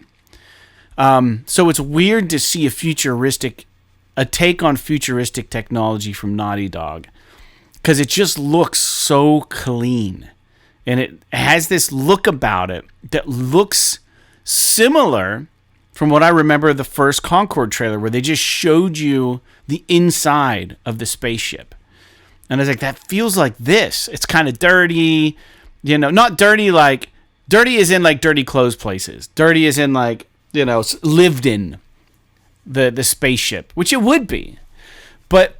So it's weird to see a take on futuristic technology from Naughty Dog, because it just looks so clean, and it has this look about it that looks similar from what I remember the first Concord trailer, where they just showed you the inside of the spaceship. And I was like, that feels like this. It's kind of dirty, not dirty like, dirty is in like dirty clothes places. Dirty is in like, lived in the spaceship, which it would be. But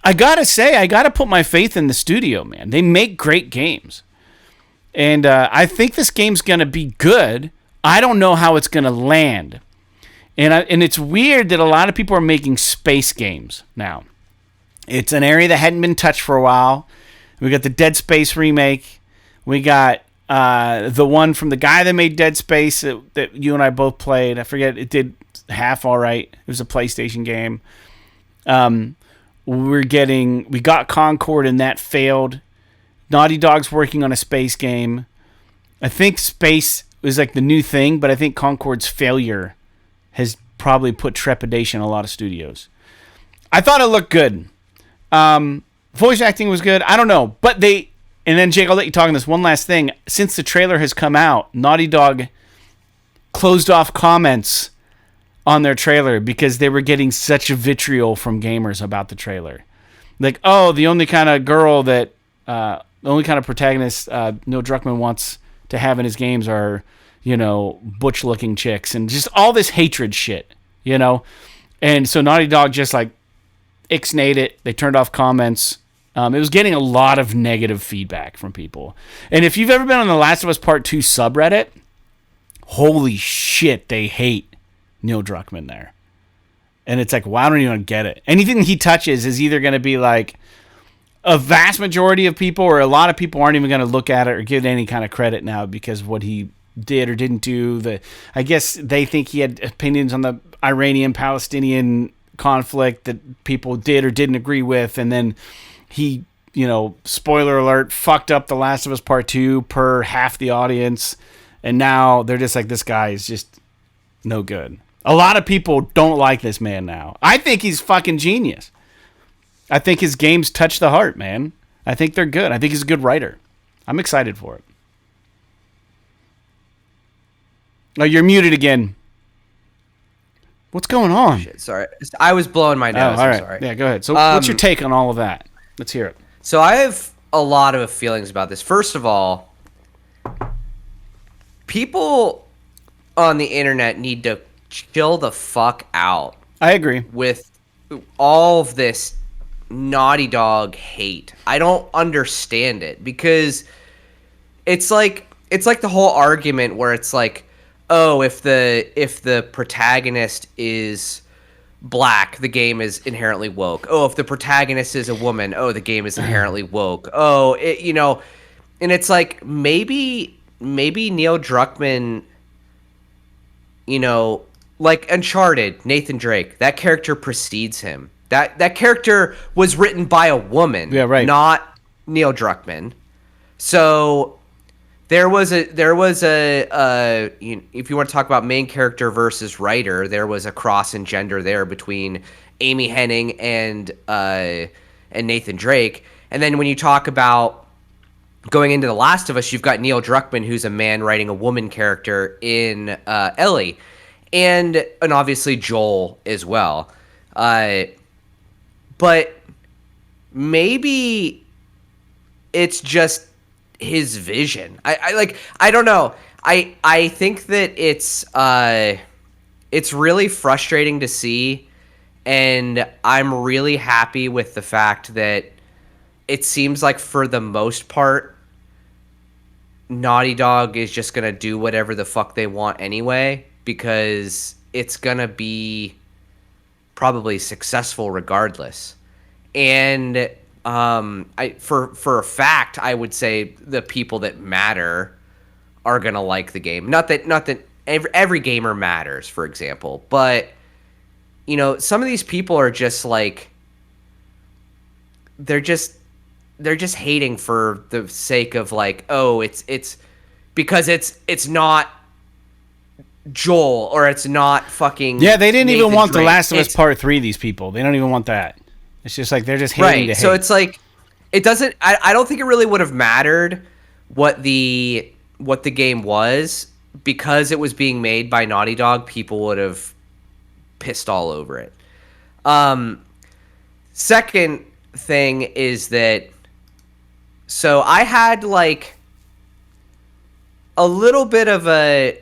I gotta say, I gotta put my faith in the studio, man. They make great games. And I think this game's gonna be good. I don't know how it's gonna land. And it's weird that a lot of people are making space games now. It's an area that hadn't been touched for a while. We got the Dead Space remake. We got the one from the guy that made Dead Space that you and I both played. I forget, it did half all right. It was a PlayStation game. We got Concord and that failed. Naughty Dog's working on a space game. I think space was like the new thing, but I think Concord's failure has probably put trepidation in a lot of studios. I thought it looked good. Voice acting was good. I don't know, but and then Jake, I'll let you talk on this one last thing. Since the trailer has come out, Naughty Dog closed off comments on their trailer because they were getting such vitriol from gamers about the trailer. Like, the only kind of girl that, the only kind of protagonist Neil Druckmann wants to have in his games are, butch-looking chicks and just all this hatred shit, And so Naughty Dog just like ixnayed it. They turned off comments. It was getting a lot of negative feedback from people. And if you've ever been on the Last of Us Part II subreddit, holy shit, they hate Neil Druckmann there. And it's like, wow, I don't even get it. Anything he touches is either going to be like a vast majority of people, or a lot of people aren't even going to look at it or give it any kind of credit now because of what he did or didn't do. I guess they think he had opinions on the Iranian-Palestinian conflict that people did or didn't agree with, and then he, spoiler alert, fucked up The Last of Us Part II per half the audience, and now they're just like, this guy is just no good. A lot of people don't like this man now. I think he's fucking genius. I think his games touch the heart, man. I think they're good. I think he's a good writer. I'm excited for it. Oh, you're muted again. What's going on? Shit, sorry. I was blowing my nose. Oh, all right. I'm sorry. Yeah, go ahead. So what's your take on all of that? Let's hear it. So I have a lot of feelings about this. First of all, people on the internet need to chill the fuck out. I agree. With all of this Naughty Dog hate. I don't understand it because it's like the whole argument where it's like, oh, if the protagonist is black, the game is inherently woke. Oh, if the protagonist is a woman, oh, the game is inherently woke. Oh, and it's like maybe Neil Druckmann, like Uncharted, Nathan Drake, that character precedes him. That character was written by a woman, yeah, right, not Neil Druckmann. So there was a if you want to talk about main character versus writer, there was a cross in gender there between Amy Hennig and Nathan Drake. And then when you talk about going into The Last of Us, you've got Neil Druckmann, who's a man writing a woman character in Ellie, and obviously Joel as well. But maybe it's just his vision. I don't know. I think that it's really frustrating to see, and I'm really happy with the fact that it seems like for the most part Naughty Dog is just going to do whatever the fuck they want anyway, because it's going to be probably successful regardless. And for a fact, I would say the people that matter are gonna like the game. Not that every gamer matters, for example, but some of these people are just like they're just hating for the sake of like, oh, it's because it's not Joel or it's not fucking they didn't Nathan even want Drake. The Last of Us Part 3. These people, they don't even want that. It's just like they're just hating to hate. So it's like it doesn't. I don't think it really would have mattered what the game was, because it was being made by Naughty Dog. People would have pissed all over it. Second thing is that, so I had like a little bit of the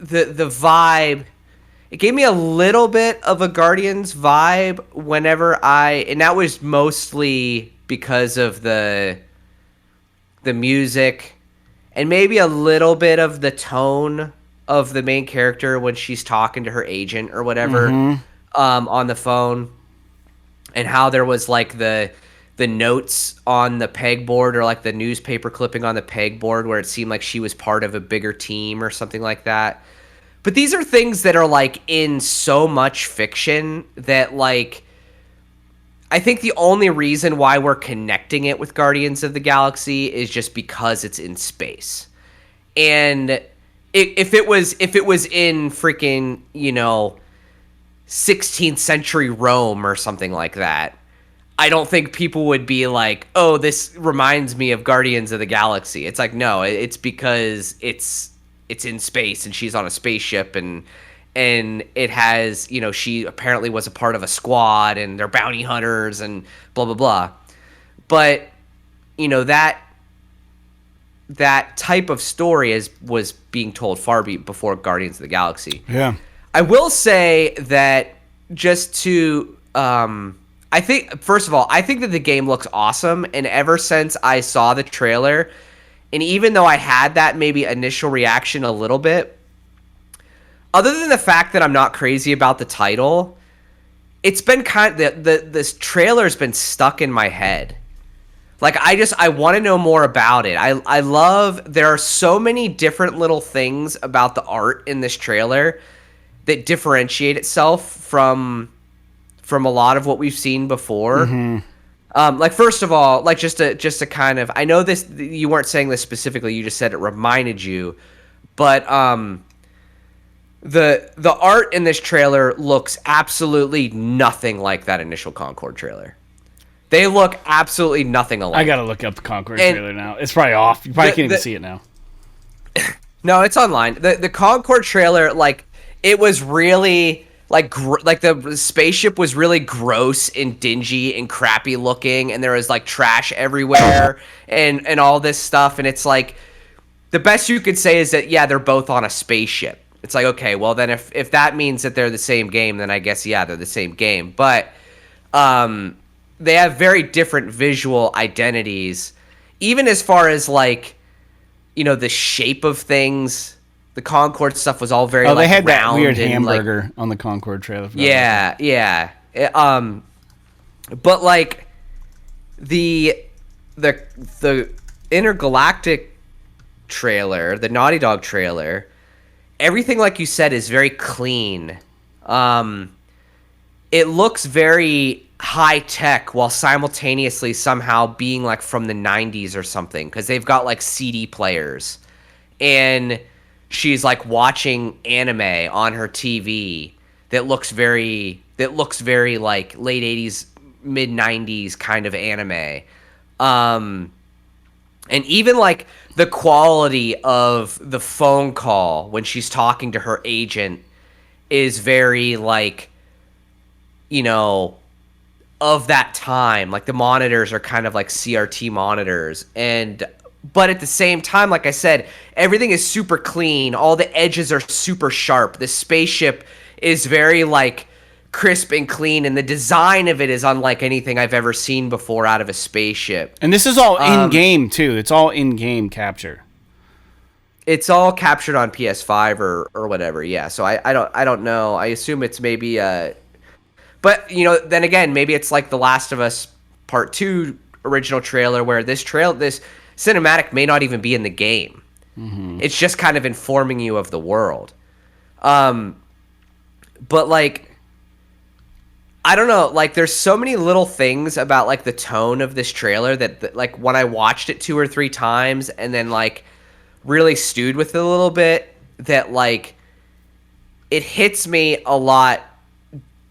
vibe. It gave me a little bit of a Guardians vibe whenever and that was mostly because of the music and maybe a little bit of the tone of the main character when she's talking to her agent or whatever, on the phone, and how there was like the notes on the pegboard, or like the newspaper clipping on the pegboard where it seemed like she was part of a bigger team or something like that. But these are things that are like in so much fiction that like I think the only reason why we're connecting it with Guardians of the Galaxy is just because it's in space. And if it was in freaking, 16th century Rome or something like that, I don't think people would be like, oh, this reminds me of Guardians of the Galaxy. It's like, no, it's because it's in space and she's on a spaceship and it has, she apparently was a part of a squad and they're bounty hunters and blah, blah, blah. But, that type of story was being told far before Guardians of the Galaxy. Yeah. I will say that just to, I think, first of all, I think that the game looks awesome. And ever since I saw the trailer, and even though I had that maybe initial reaction a little bit, other than the fact that I'm not crazy about the title, it's been this trailer's been stuck in my head. Like, I want to know more about it. I love, there are so many different little things about the art in this trailer that differentiate itself from a lot of what we've seen before. Mm-hmm. Like, first of all, like just to kind of, I know this, you weren't saying this specifically, you just said it reminded you, but the art in this trailer looks absolutely nothing like that initial Concord trailer. They look absolutely nothing alike. I gotta look up the Concord trailer now. It's probably off. You probably can't even see it now. No, it's online. The Concord trailer, like, it was really like the spaceship was really gross and dingy and crappy looking, and there was like trash everywhere and all this stuff. And it's like the best you could say is that they're both on a spaceship. It's like, okay, well then if that means that they're the same game, then I guess they're the same game. But they have very different visual identities, even as far as like, you know, the shape of things. The Concord stuff was all very they had that weird and, hamburger like, on the Concord trailer. Yeah. But like the Intergalactic trailer, the Naughty Dog trailer, everything, like you said, is very clean. It looks very high tech while simultaneously somehow being like from the 90s or something, because they've got like CD players and she's like watching anime on her TV that looks very like late 80s mid 90s kind of anime. And even like the quality of the phone call when she's talking to her agent is very like, you know, of that time. Like the monitors are kind of like CRT monitors, but at the same time, like I said, everything is super clean. All the edges are super sharp. The spaceship is very like crisp and clean, and the design of it is unlike anything I've ever seen before out of a spaceship. And this is all in-game too. It's all in-game capture. It's all captured on PS5 or whatever. Yeah. So I don't know. I assume it's maybe but, you know, then again, maybe it's like The Last of Us Part 2 original trailer, where this cinematic may not even be in the game. Mm-hmm. It's just kind of informing you of the world. But, like, I don't know. Like, there's so many little things about, like, the tone of this trailer that like, when I watched it 2 or 3 times and then, like, really stewed with it a little bit, that, like, it hits me a lot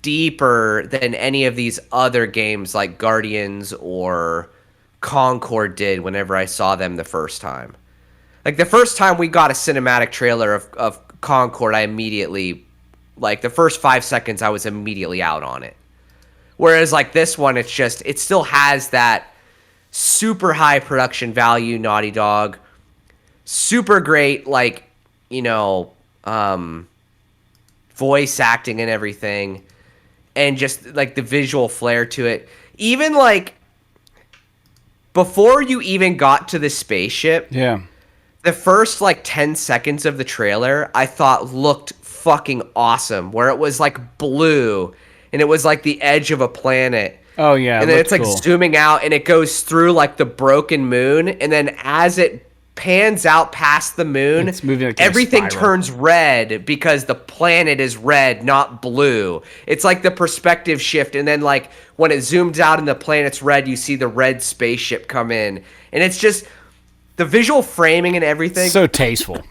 deeper than any of these other games like Guardians or Concord did whenever I saw them the first time. Like the first time we got a cinematic trailer of Concord, I immediately, like the first 5 seconds, I was immediately out on it. Whereas like this one, it still has that super high production value, Naughty Dog, super great, like, you know, voice acting and everything. And just, like, the visual flair to it. Even, like, before you even got to the spaceship, the first, like, 10 seconds of the trailer, I thought looked fucking awesome. Where it was, like, blue, and it was, like, the edge of a planet. Oh, yeah. And then it's, like, zooming out, and it goes through, like, the broken moon. And then as it pans out past the moon, it's moving like everything turns red because the planet is red, not blue. It's like the perspective shift, and then like when it zooms out and the planet's red, you see the red spaceship come in, and it's just the visual framing and everything. So tasteful.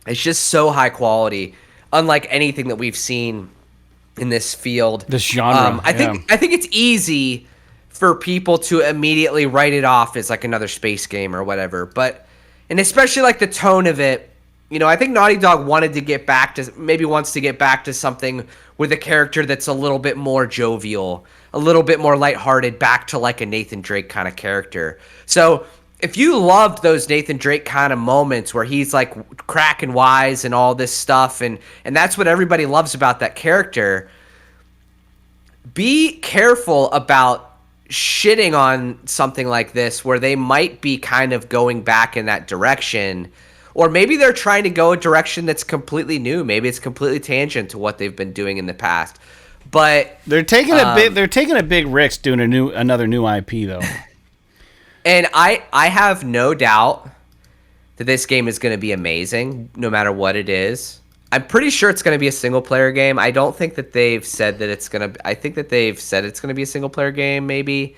It's just so high quality, unlike anything that we've seen in this field, this genre. I think it's easy for people to immediately write it off as like another space game or whatever. But, and especially like the tone of it, you know, I think Naughty Dog wants to get back to something with a character that's a little bit more jovial, a little bit more lighthearted, back to like a Nathan Drake kind of character. So if you loved those Nathan Drake kind of moments where he's like cracking wise and all this stuff, and that's what everybody loves about that character, be careful about shitting on something like this where they might be kind of going back in that direction, or maybe they're trying to go a direction that's completely new. Maybe it's completely tangent to what they've been doing in the past. But they're taking a big risk doing another new IP though. And I have no doubt that this game is going to be amazing no matter what it is. I'm pretty sure it's going to be a single-player game. I don't think that they've said that it's going to... I think that they've said it's going to be a single-player game, maybe,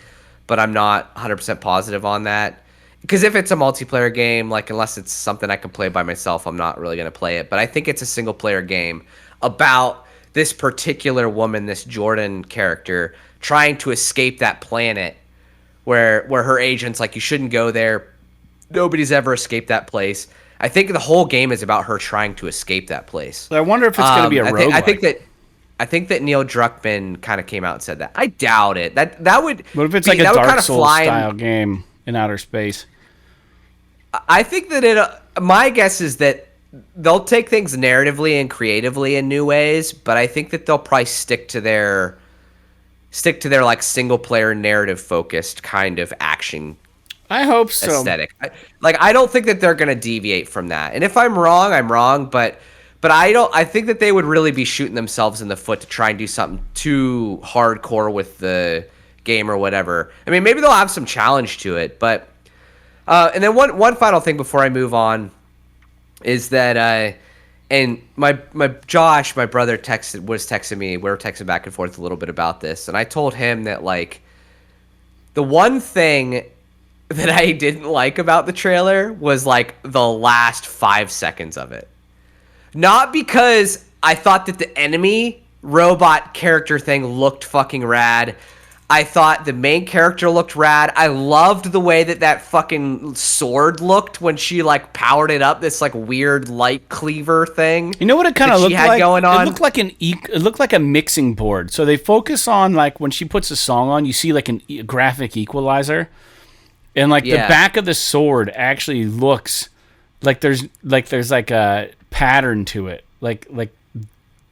but I'm not 100% positive on that. because if it's a multiplayer game, like unless it's something I can play by myself, I'm not really gonna play it. But I think it's a single player game about this particular woman, this Jordan character, trying to escape that planet where her agent's like, you shouldn't go there. Nobody's ever escaped that place. I think the whole game is about her trying to escape that place. I wonder if it's going to be a roguelike. I think that Neil Druckmann kind of came out and said that. I doubt it. That would. What if it's like a Dark Souls style game in outer space? I think that my guess is that they'll take things narratively and creatively in new ways, but I think that they'll probably stick to their like single player narrative focused kind of action. I hope so. Aesthetic. I don't think that they're going to deviate from that. And if I'm wrong, I'm wrong, but I think that they would really be shooting themselves in the foot to try and do something too hardcore with the game or whatever. I mean, maybe they'll have some challenge to it, but and then one final thing before I move on is that and my Josh, my brother, was texting me. We were texting back and forth a little bit about this, and I told him that like the one thing that I didn't like about the trailer was like the last 5 seconds of it. Not because I thought that the enemy robot character thing looked fucking rad. I thought the main character looked rad. I loved the way that fucking sword looked when she like powered it up. This like weird light cleaver thing. You know what it kind of looked like? Going on? It looked like a mixing board. So they focus on like when she puts a song on, you see like a graphic equalizer, and like the back of the sword actually looks like there's like a pattern to it, like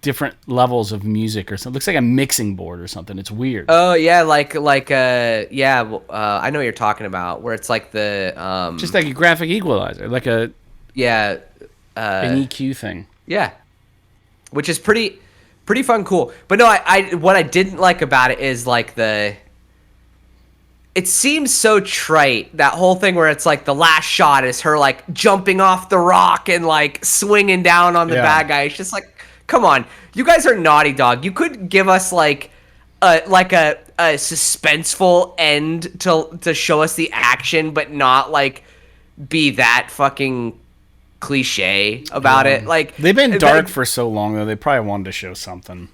different levels of music or something. It looks like a mixing board or something. It's weird. Oh yeah, I know what you're talking about, where it's like the just like a graphic equalizer, like a an EQ thing. Yeah, which is pretty fun, cool. But no, I what I didn't like about it is like it seems so trite, that whole thing where it's like the last shot is her like jumping off the rock and like swinging down on the bad guy. It's just like, come on, you guys are Naughty Dog. You could give us like a suspenseful end to show us the action, but not like be that fucking cliche about it. Like they've been dark for so long though. They probably wanted to show something.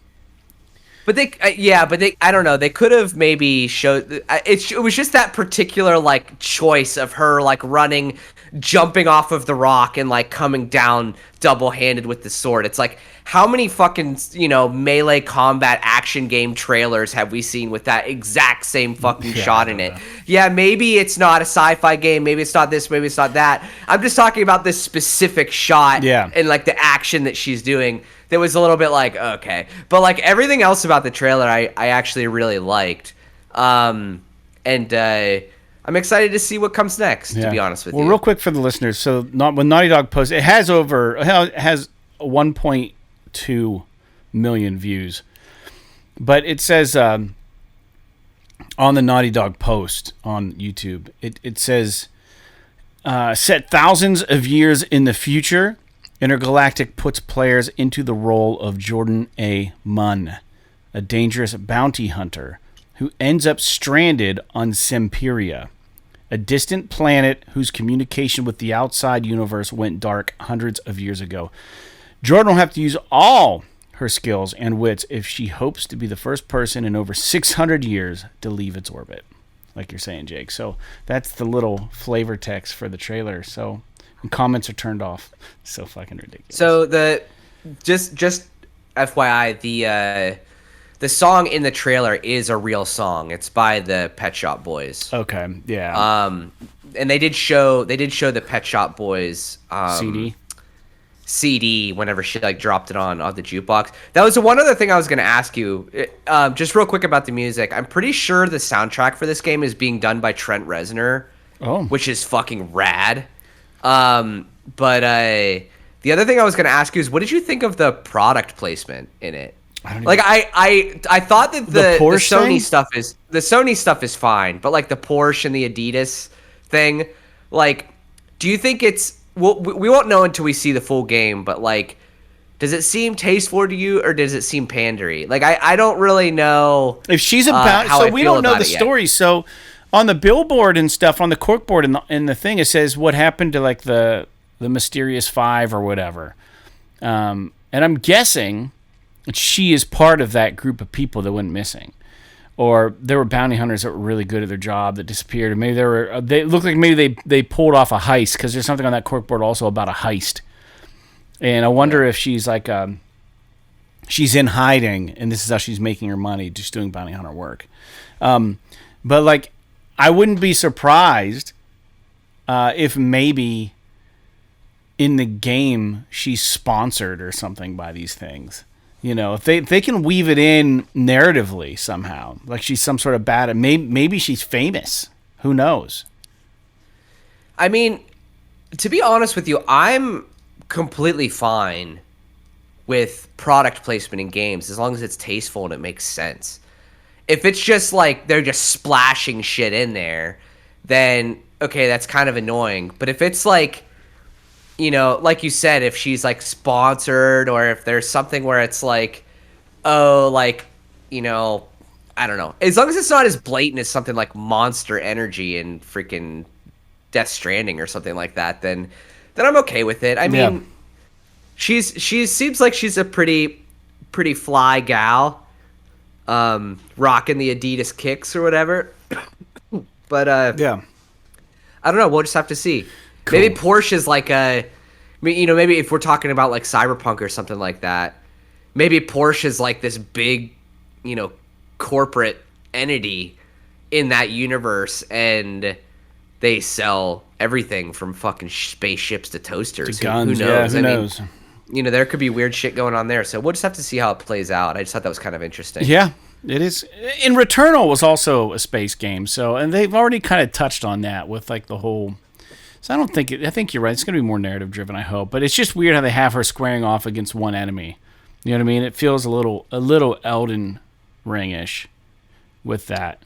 But I don't know. They could have maybe showed it was just that particular like choice of her like running, jumping off of the rock and like coming down double-handed with the sword. It's like, how many fucking, melee combat action game trailers have we seen with that exact same fucking shot in it? Yeah, maybe it's not a sci-fi game, maybe it's not this, maybe it's not that. I'm just talking about this specific shot and like the action that she's doing. That was a little bit like, okay. But like everything else about the trailer I actually really liked. And I'm excited to see what comes next, to be honest with you. Well, real quick for the listeners. So when Naughty Dog posts, it has 1.2 million views. But it says on the Naughty Dog post on YouTube, it says, set thousands of years in the future, Intergalactic puts players into the role of Jordan A. Munn, a dangerous bounty hunter who ends up stranded on Semperia, a distant planet whose communication with the outside universe went dark hundreds of years ago. Jordan will have to use all her skills and wits if she hopes to be the first person in over 600 years to leave its orbit, like you're saying, Jake. So that's the little flavor text for the trailer. So... and comments are turned off. So fucking ridiculous. So just FYI, the song in the trailer is a real song. It's by the Pet Shop Boys. Okay, yeah. And they did show the Pet Shop Boys CD whenever she like dropped it on the jukebox. That was one other thing I was going to ask you, just real quick about the music. I'm pretty sure the soundtrack for this game is being done by Trent Reznor, which is fucking rad. But the other thing I was going to ask you is, what did you think of the product placement in it? I thought that the Sony stuff is fine, but like the Porsche and the Adidas thing, like, do you think it's, well, we won't know until we see the full game, but like, does it seem tasteful to you or does it seem pandery? Like, I don't really know if she's about, how so I we feel don't know about the story. So on the billboard and stuff, on the corkboard in the thing, it says what happened to like the Mysterious Five or whatever. And I'm guessing she is part of that group of people that went missing. Or there were bounty hunters that were really good at their job that disappeared. Or maybe they looked like maybe they pulled off a heist, because there's something on that corkboard also about a heist. And I wonder if she's like she's in hiding, and this is how she's making her money, just doing bounty hunter work. But like, I wouldn't be surprised if maybe in the game she's sponsored or something by these things. You know, if they can weave it in narratively somehow, like she's some sort of bad, maybe she's famous. Who knows? I mean, to be honest with you, I'm completely fine with product placement in games as long as it's tasteful and it makes sense. If it's just like they're just splashing shit in there, then okay, that's kind of annoying. But if it's like, you know, like you said, if she's like sponsored, or if there's something where it's like, oh, like, you know, I don't know. As long as it's not as blatant as something like Monster Energy and freaking Death Stranding or something like that, then I'm okay with it. I mean, she seems like she's a pretty fly gal, rocking the Adidas kicks or whatever. But I don't know. We'll just have to see. Cool. Maybe Porsche's like maybe if we're talking about like Cyberpunk or something like that, maybe Porsche's like this big, you know, corporate entity in that universe, and they sell everything from fucking spaceships to toasters. To guns. Who knows? Yeah, who knows? Mean, you know, there could be weird shit going on there. So we'll just have to see how it plays out. I just thought that was kind of interesting. Yeah, it is. And Returnal was also a space game, and they've already kind of touched on that with like the whole. So I think you're right. It's going to be more narrative driven, I hope. But it's just weird how they have her squaring off against one enemy. You know what I mean? It feels a little Elden Ring-ish with that.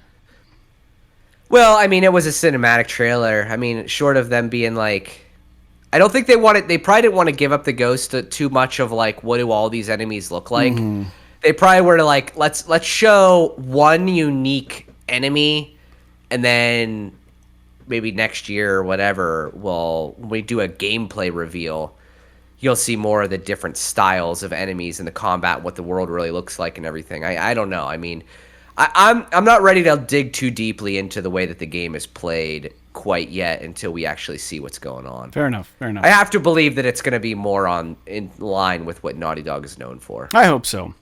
Well, I mean, it was a cinematic trailer. I mean, short of them being like, I don't think they probably didn't want to give up the ghost to too much of like, what do all these enemies look like? Mm-hmm. They probably were to like, let's show one unique enemy, and then maybe next year or whatever, when we do a gameplay reveal, you'll see more of the different styles of enemies and the combat, what the world really looks like and everything. I don't know. I mean, I'm not ready to dig too deeply into the way that the game is played quite yet until we actually see what's going on. Fair enough. I have to believe that it's going to be more in line with what Naughty Dog is known for. I hope so.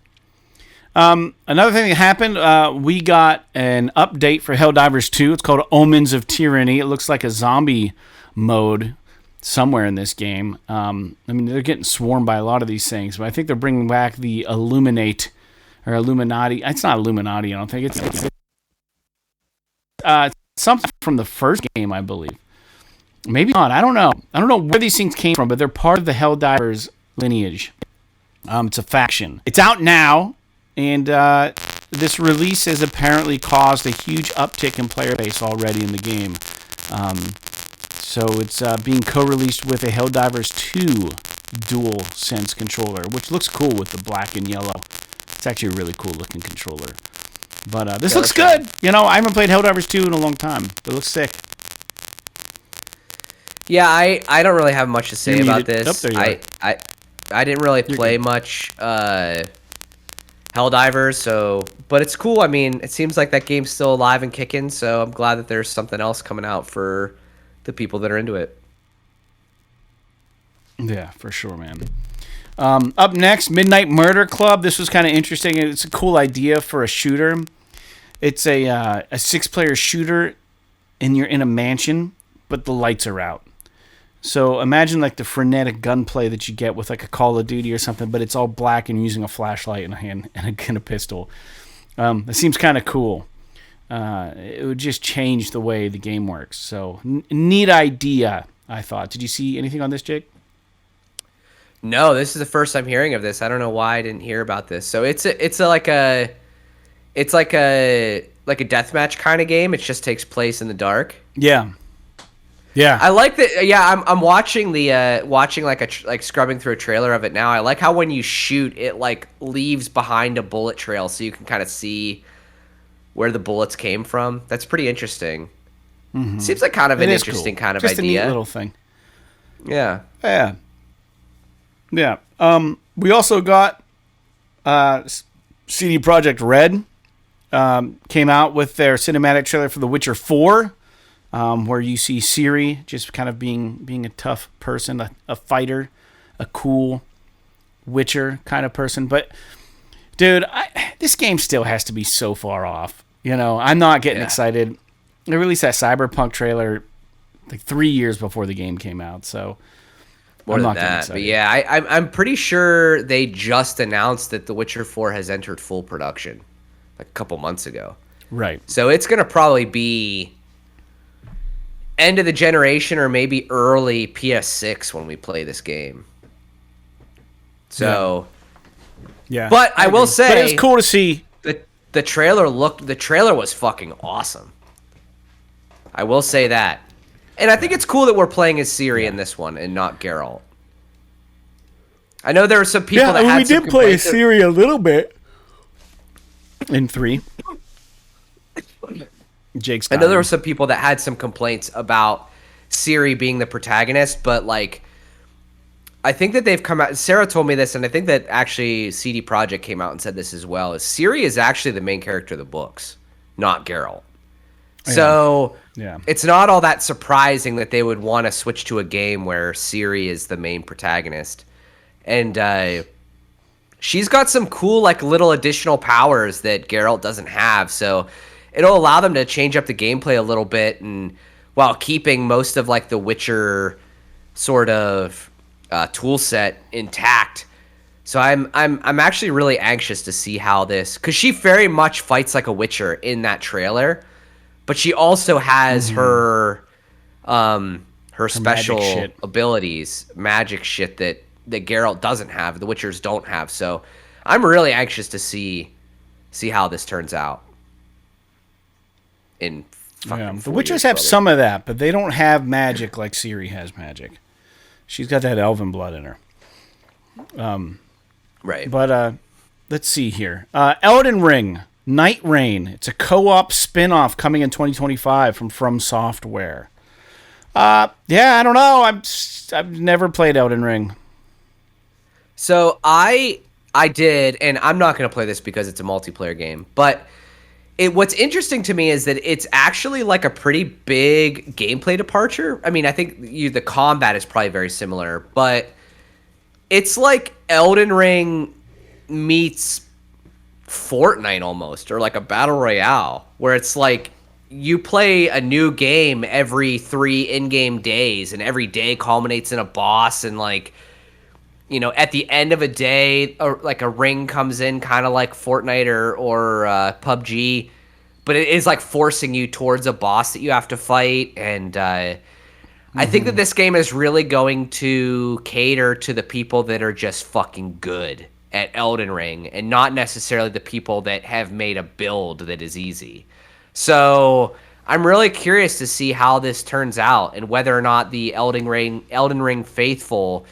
Another thing that happened, we got an update for Helldivers 2. It's called Omens of Tyranny. It looks like a zombie mode somewhere in this game. I mean, they're getting swarmed by a lot of these things, but I think they're bringing back the Illuminate or Illuminati. It's not Illuminati, I don't think. It's something from the first game, I believe. Maybe not. I don't know. I don't know where these things came from, but they're part of the Helldivers lineage. It's a faction. It's out now. And this release has apparently caused a huge uptick in player base already in the game. So it's being co-released with a Helldivers 2 DualSense controller, which looks cool with the black and yellow. It's actually a really cool looking controller. But this looks good. You know, I haven't played Helldivers 2 in a long time. It looks sick. Yeah, I don't really have much to say about this. Oh, there you are. I didn't really play much Helldivers, but it's cool. I mean, it seems like that game's still alive and kicking, so I'm glad that there's something else coming out for the people that are into it. Yeah, for sure, man. Up next, Midnight Murder Club. This was kind of interesting. It's a cool idea for a shooter. It's a 6-player shooter, and you're in a mansion, but the lights are out. So imagine like the frenetic gunplay that you get with like a Call of Duty or something, but it's all black and using a flashlight and a pistol. It seems kind of cool. It would just change the way the game works. So neat idea, I thought. Did you see anything on this, Jake? No, this is the first time hearing of this. I don't know why I didn't hear about this. So it's like a deathmatch kind of game. It just takes place in the dark. Yeah. Yeah, I like that. Yeah, I'm watching scrubbing through a trailer of it now. I like how when you shoot, it like leaves behind a bullet trail, so you can kind of see where the bullets came from. That's pretty interesting. Seems like kind of an interesting cool. kind of Just idea. A neat little thing. Yeah. Yeah. We also got CD Projekt Red came out with their cinematic trailer for The Witcher 4, where you see Ciri just kind of being a tough person, a fighter, a cool Witcher kind of person. But, dude, this game still has to be so far off. You know, I'm not getting excited. They released that Cyberpunk trailer like 3 years before the game came out, so more than that. But yeah, I'm pretty sure they just announced that The Witcher 4 has entered full production like a couple months ago. Right. So it's going to probably be end of the generation or maybe early PS6 when we play this game. So, yeah. But I will say, but it was cool to see. The trailer was fucking awesome. I will say that. And I think it's cool that we're playing as Ciri in this one and not Geralt. I know there are some people that had some we did play as Ciri a little bit in 3. Jake's. I know there were some people that had some complaints about Ciri being the protagonist, but like, I think that they've come out. Sarah told me this, and I think that actually CD Projekt came out and said this as well. Is Ciri is actually the main character of the books, not Geralt. So it's not all that surprising that they would want to switch to a game where Ciri is the main protagonist. And she's got some cool, like, little additional powers that Geralt doesn't have. So it'll allow them to change up the gameplay a little bit, and while keeping most of, like, the Witcher sort of tool set intact. So I'm actually really anxious to see how this, because she very much fights like a Witcher in that trailer. But she also has her special abilities, magic shit that Geralt doesn't have, the Witchers don't have. So I'm really anxious to see how this turns out. The Witchers have some of that, but they don't have magic like Ciri has magic. She's got that elven blood in her. Right. But let's see here. Elden Ring. Nightreign. It's a co-op spin-off coming in 2025 from Software. I don't know. I've never played Elden Ring. So I did, and I'm not going to play this because it's a multiplayer game. But what's interesting to me is that it's actually like a pretty big gameplay departure. I mean, I think the combat is probably very similar, but it's like Elden Ring meets Fortnite almost, or like a battle royale, where it's like you play a new game every 3 in-game days, and every day culminates in a boss, and like, you know, at the end of a day, or like a ring comes in, kind of like Fortnite or PUBG, but it is like forcing you towards a boss that you have to fight. And I think that this game is really going to cater to the people that are just fucking good at Elden Ring, and not necessarily the people that have made a build that is easy. So I'm really curious to see how this turns out, and whether or not the Elden Ring faithful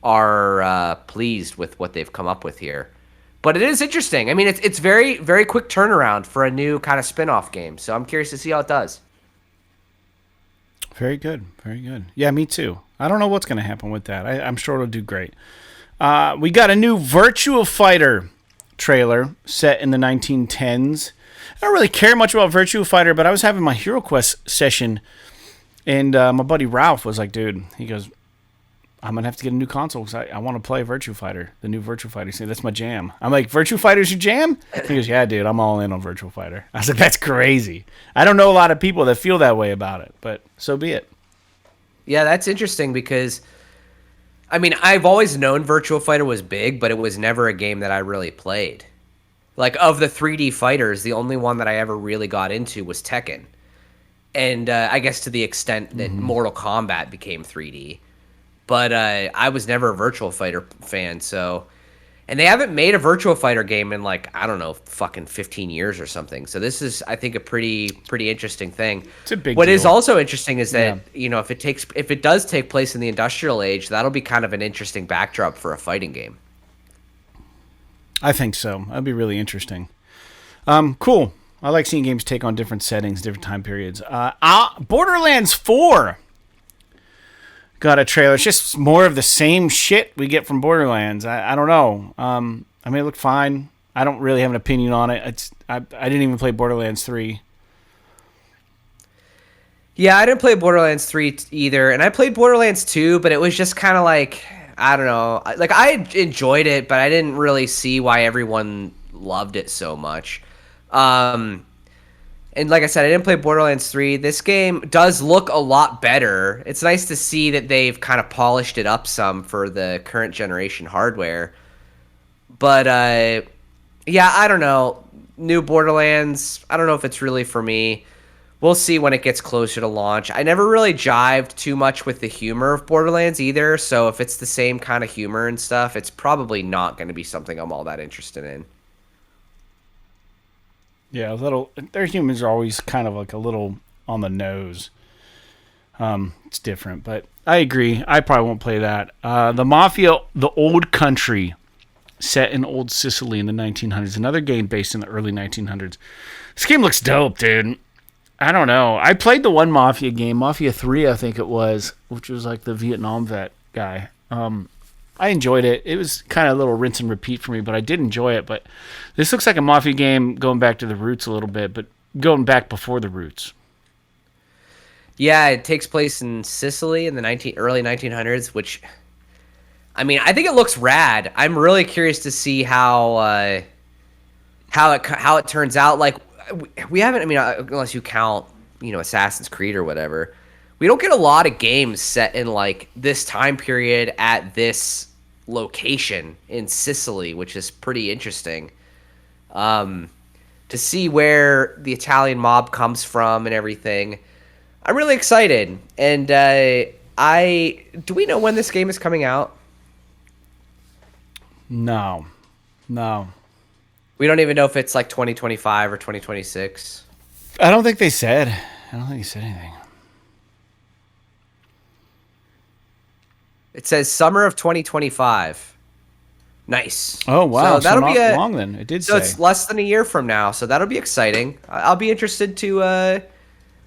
are pleased with what they've come up with here. But it is interesting. I mean, it's very, very quick turnaround for a new kind of spin-off game. So I'm curious to see how it does. Very good. Very good. Yeah, me too. I don't know what's going to happen with that. I'm sure it'll do great. We got a new Virtua Fighter trailer set in the 1910s. I don't really care much about Virtua Fighter, but I was having my HeroQuest session, and my buddy Ralph was like, dude, he goes, I'm going to have to get a new console because I want to play Virtua Fighter, the new Virtua Fighter. He said, that's my jam. I'm like, Virtua Fighter's your jam? He goes, yeah, dude, I'm all in on Virtua Fighter. I was like, that's crazy. I don't know a lot of people that feel that way about it, but so be it. Yeah, that's interesting because, I mean, I've always known Virtua Fighter was big, but it was never a game that I really played. Like, of the 3D fighters, the only one that I ever really got into was Tekken. And I guess to the extent that Mortal Kombat became 3D. But I was never a Virtua Fighter fan, so... And they haven't made a Virtua Fighter game in, like, I don't know, fucking 15 years or something. So this is, I think, a pretty interesting thing. It's a big What deal. is also interesting is that, you know, if it does take place in the industrial age, that'll be kind of an interesting backdrop for a fighting game. I think so. That'd be really interesting. Cool. I like seeing games take on different settings, different time periods. Borderlands 4 got a trailer. It's just more of the same shit we get from Borderlands. I don't know. I mean, it looked fine. I don't really have an opinion on it. I didn't even play Borderlands 3. Yeah, I didn't play Borderlands 3 either, and I played Borderlands 2, but it was just kind of like, I don't know. Like, I enjoyed it, but I didn't really see why everyone loved it so much. And like I said, I didn't play Borderlands 3. This game does look a lot better. It's nice to see that they've kind of polished it up some for the current generation hardware. But, yeah, I don't know. New Borderlands, I don't know if it's really for me. We'll see when it gets closer to launch. I never really jived too much with the humor of Borderlands either, so if it's the same kind of humor and stuff, it's probably not going to be something I'm all that interested in. Yeah, their humans are always kind of like a little on the nose. It's different, but I agree. I probably won't play that. The Mafia, the Old Country, set in old Sicily in the 1900s. Another game based in the early 1900s. This game looks dope, dude. I don't know. I played the one Mafia game, Mafia 3, I think it was, which was like the Vietnam vet guy. I enjoyed it. It was kind of a little rinse and repeat for me, but I did enjoy it. But this looks like a Mafia game going back to the roots a little bit, but going back before the roots. Yeah, it takes place in Sicily in the early 1900s, which, I mean, I think it looks rad. I'm really curious to see how it turns out. Like, we haven't, I mean, unless you count, Assassin's Creed or whatever, we don't get a lot of games set in like this time period at this location in Sicily, which is pretty interesting. To see where the Italian mob comes from and everything, I'm really excited. And do we know when this game is coming out? No. We don't even know if it's like 2025 or 2026. I don't think they said. I don't think they said anything. It says summer of 2025. Nice. Oh, wow. So that'll not be long then. It did so say. it's less than a year from now, so that'll be exciting. I'll be interested to I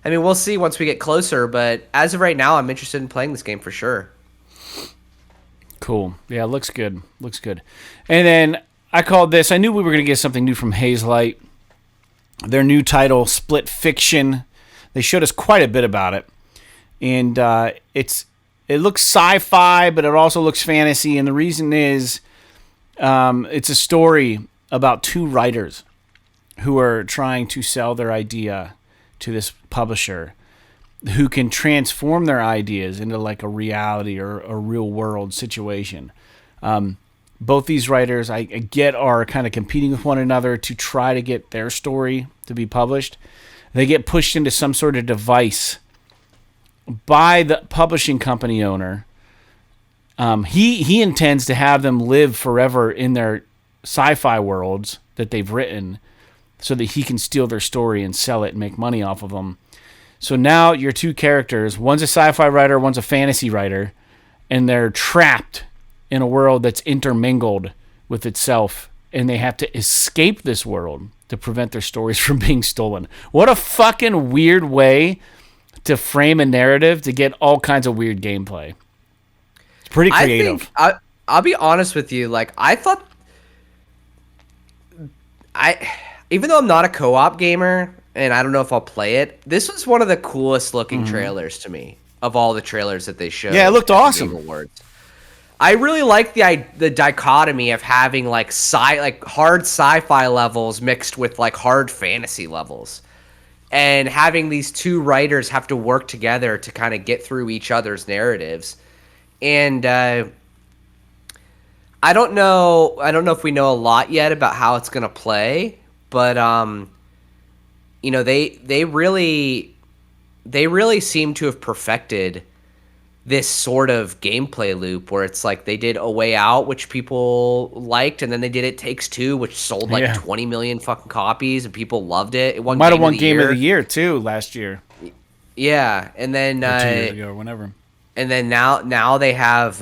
mean, we'll see once we get closer, but as of right now, I'm interested in playing this game for sure. Cool. Yeah, it looks good. Looks good. And then I called this. I knew we were going to get something new from Hazelight. Their new title, Split Fiction. They showed us quite a bit about it. And it looks sci-fi, but it also looks fantasy. And the reason is it's a story about two writers who are trying to sell their idea to this publisher who can transform their ideas into like a reality or a real world situation. Both these writers, I get, are kind of competing with one another to try to get their story to be published. They get pushed into some sort of device by the publishing company owner. He intends to have them live forever in their sci-fi worlds that they've written so that he can steal their story and sell it and make money off of them. So now your two characters, one's a sci-fi writer, one's a fantasy writer, and they're trapped in a world that's intermingled with itself, and they have to escape this world to prevent their stories from being stolen. What a fucking weird way to frame a narrative to get all kinds of weird gameplay. It's pretty creative. I'll be honest with you. Like, I thought, even though I'm not a co-op gamer and I don't know if I'll play it, this was one of the coolest looking trailers to me of all the trailers that they showed. Yeah, it looked awesome. Awards. I really like the dichotomy of having like hard sci-fi levels mixed with like hard fantasy levels, and having these two writers have to work together to kind of get through each other's narratives. And I don't know if we know a lot yet about how it's gonna play, but they really seem to have perfected this sort of gameplay loop where it's like they did A Way Out, which people liked, and then they did It Takes Two, which sold like 20 million fucking copies, and people loved it. It might have won Game of the Year too last year. Yeah, and then 2 years ago or whenever. And then now they have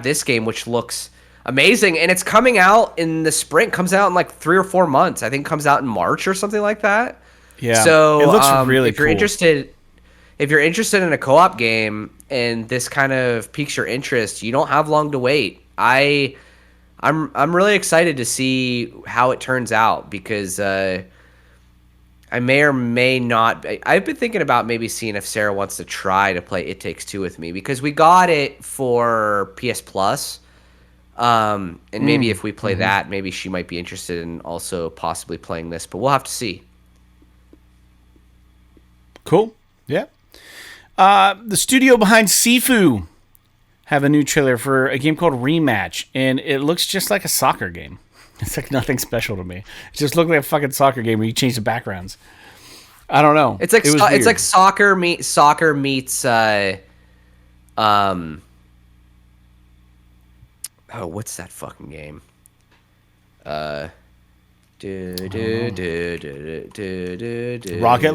this game, which looks amazing. And it's coming out in the spring. Comes out in like 3 or 4 months. I think it comes out in March or something like that. Yeah. So it looks really if you're cool. interested in a co-op game and this kind of piques your interest, you don't have long to wait. I'm really excited to see how it turns out because I may or may not. I've been thinking about maybe seeing if Sarah wants to try to play It Takes Two with me because we got it for PS Plus. And maybe if we play that, maybe she might be interested in also possibly playing this, but we'll have to see. Cool. Yeah. The studio behind Sifu have a new trailer for a game called Rematch, and it looks just like a soccer game. It's like nothing special to me. It just looked like a fucking soccer game where you change the backgrounds. I don't know. It's like it's like soccer meets oh, what's that fucking game? Rocket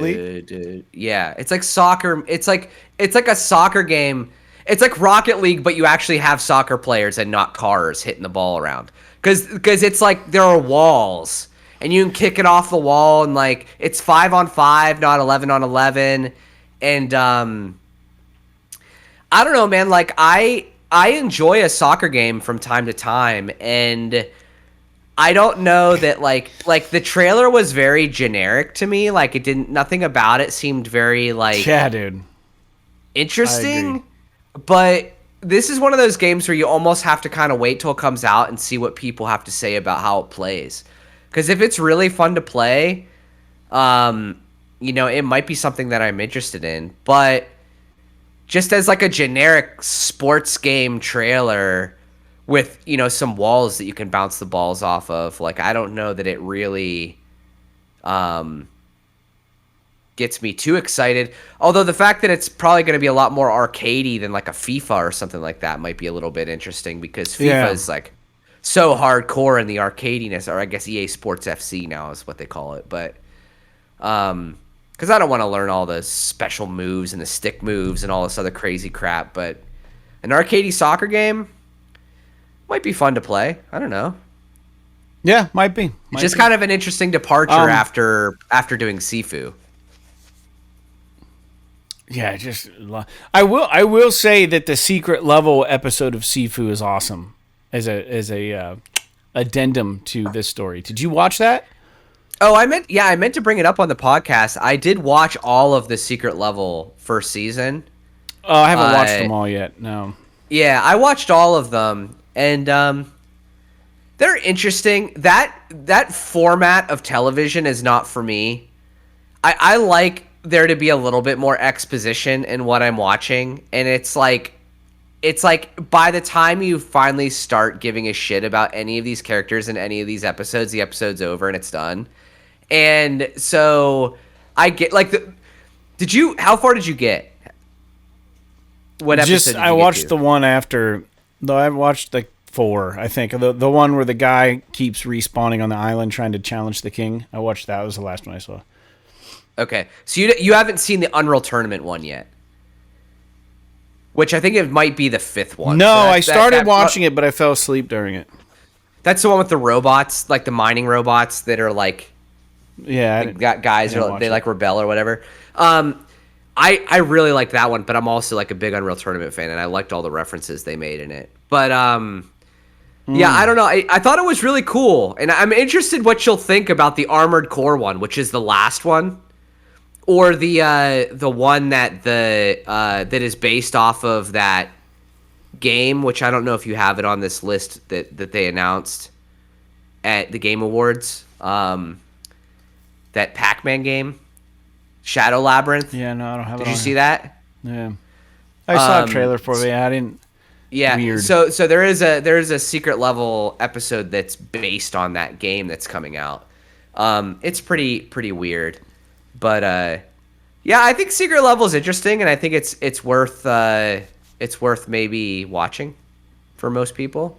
League? Yeah, it's like soccer. It's like a soccer game. It's like Rocket League, but you actually have soccer players and not cars hitting the ball around. Because it's like there are walls, and you can kick it off the wall, and like it's 5-on-5, not 11-on-11, and I don't know, man. Like I enjoy a soccer game from time to time, and I don't know that like the trailer was very generic to me. Like it didn't, nothing about it seemed very like yeah, dude, interesting. But this is one of those games where you almost have to kind of wait till it comes out and see what people have to say about how it plays. Because if it's really fun to play, you know, it might be something that I'm interested in. But just as like a generic sports game trailer with, you know, some walls that you can bounce the balls off of, like, I don't know that it really gets me too excited. Although the fact that it's probably going to be a lot more arcadey than like a FIFA or something like that might be a little bit interesting because FIFA is like so hardcore in the arcadiness, or I guess EA Sports FC now is what they call it. But because I don't want to learn all the special moves and the stick moves and all this other crazy crap. But an arcadey soccer game might be fun to play. I don't know. Yeah, might be. It's just kind of an interesting departure after doing Sifu. Yeah, just I will say that the secret level episode of Sifu is awesome as a addendum to this story. Did you watch that? Oh, I meant to bring it up on the podcast. I did watch all of the secret level first season. Oh, I haven't watched them all yet. No. Yeah, I watched all of them, and they're interesting. That format of television is not for me. I like there to be a little bit more exposition in what I'm watching, and it's like by the time you finally start giving a shit about any of these characters in any of these episodes, the episode's over and it's done. And so I get like how far did you get? What episode did you I watched the one after, though I watched like 4, I think. The one where the guy keeps respawning on the island trying to challenge the king. I watched that. It was the last one I saw. Okay, so you haven't seen the Unreal Tournament one yet, which I think it might be the 5th one. No, I started watching it, but I fell asleep during it. That's the one with the robots, like the mining robots that are like, got guys or they like rebel or whatever. I really liked that one, but I'm also like a big Unreal Tournament fan, and I liked all the references they made in it. But yeah, I don't know. I thought it was really cool, and I'm interested what you'll think about the Armored Core one, which is the last one. Or the one that is based off of that game, which I don't know if you have it on this list that they announced at the Game Awards. That Pac-Man game, Shadow Labyrinth. Yeah, no, I don't have it. Did you see that? Yeah, I saw a trailer for it. I didn't. Yeah. Weird. So there is a secret level episode that's based on that game that's coming out. It's pretty weird. But yeah, I think secret level is interesting, and I think it's worth maybe watching for most people.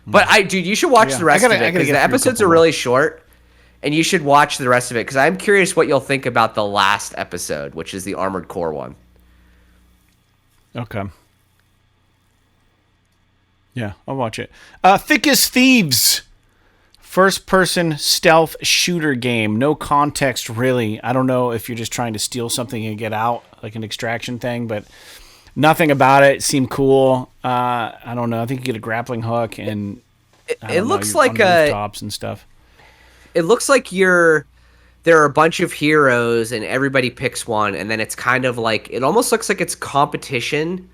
But you should watch the rest of it because the episodes are really short, and you should watch the rest of it because I'm curious what you'll think about the last episode, which is the Armored Core one. Okay. Yeah, I'll watch it. Thick as Thieves. First-person stealth shooter game. No context, really. I don't know if you're just trying to steal something and get out, like an extraction thing, but nothing about it seemed cool. I don't know. I think you get a grappling hook, and it looks like rooftops and stuff. It looks like there are a bunch of heroes, and everybody picks one, and then it's kind of like it almost looks like it's competition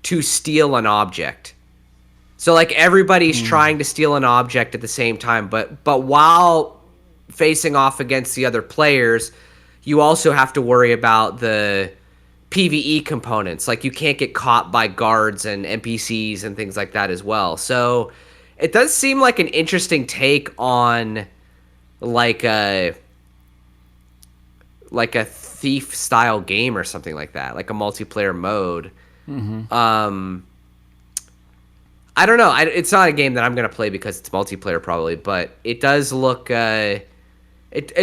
to steal an object. So like everybody's trying to steal an object at the same time, but while facing off against the other players, you also have to worry about the PvE components. Like you can't get caught by guards and NPCs and things like that as well. So it does seem like an interesting take on like a thief style game or something like that, like a multiplayer mode. I don't know. It's not a game that I'm going to play because it's multiplayer probably, but it does look it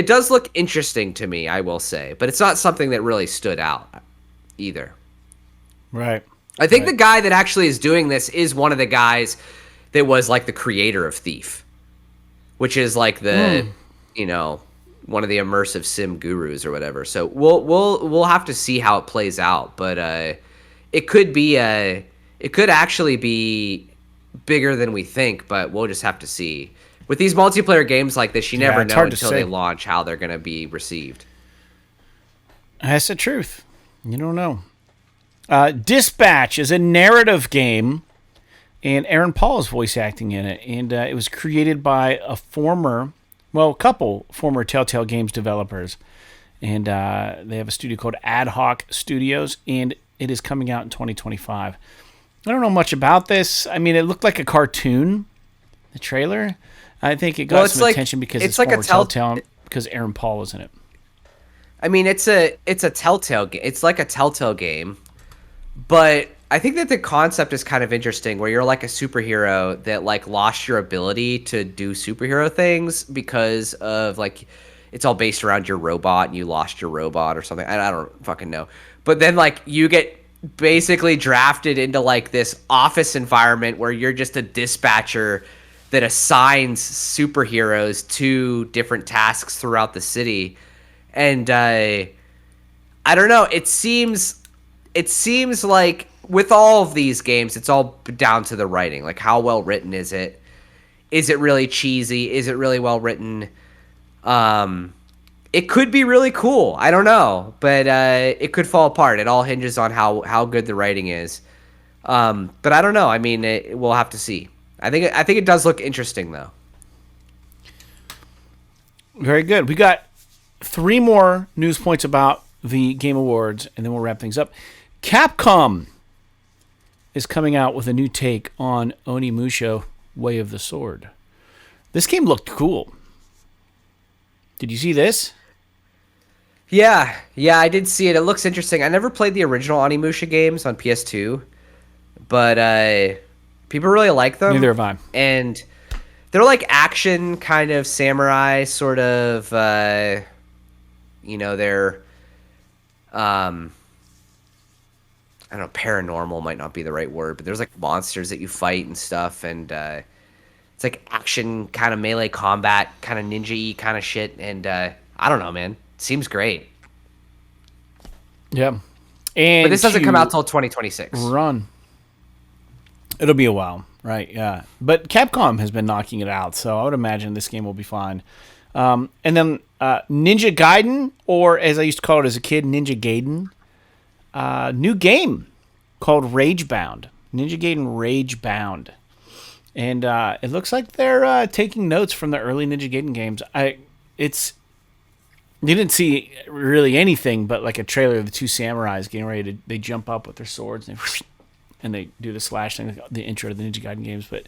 does look interesting to me, I will say. But it's not something that really stood out either. Right. I think the guy that actually is doing this is one of the guys that was like the creator of Thief, which is like the one of the immersive sim gurus or whatever. So we'll have to see how it plays out, but it could actually be bigger than we think, but we'll just have to see. With these multiplayer games like this, you never know until they launch how they're going to be received. That's the truth. You don't know. Dispatch is a narrative game, and Aaron Paul is voice acting in it, and it was created by a couple former Telltale Games developers, and they have a studio called Ad Hoc Studios, and it is coming out in 2025. I don't know much about this. I mean, it looked like a cartoon, the trailer. I think it got some attention because it's like a Telltale, because Aaron Paul is in it. I mean, it's a Telltale game. It's like a Telltale game, but I think that the concept is kind of interesting, where you're like a superhero that like lost your ability to do superhero things because of like it's all based around your robot and you lost your robot or something. I don't fucking know. But then like you get basically drafted into like this office environment where you're just a dispatcher that assigns superheroes to different tasks throughout the city. And I don't know, it seems like with all of these games, it's all down to the writing. Like, how well written is it? Is it really cheesy? Is it really well written? It could be really cool. I don't know, but it could fall apart. It all hinges on how good the writing is. But I don't know. I mean, we'll have to see. I think it does look interesting, though. Very good. We got 3 more news points about the Game Awards, and then we'll wrap things up. Capcom is coming out with a new take on Onimusha Way of the Sword. This game looked cool. Did you see this? Yeah, I did see it. It looks interesting. I never played the original Onimusha games on PS2, but people really like them. Neither have I. And they're like action kind of samurai sort of, they're, I don't know, paranormal might not be the right word, but there's like monsters that you fight and stuff, and it's like action kind of melee combat, kind of ninja-y kind of shit, and I don't know, man. Seems great. Yeah. But this doesn't come out till 2026. Run. It'll be a while, right? Yeah. But Capcom has been knocking it out, so I would imagine this game will be fine. And then Ninja Gaiden, or as I used to call it as a kid, Ninja Gaiden. New game called Ragebound. Ninja Gaiden Ragebound. And it looks like they're taking notes from the early Ninja Gaiden games. You didn't see really anything but like a trailer of the 2 samurais getting ready to, they jump up with their swords and they do the slash thing, the intro to the Ninja Gaiden games. But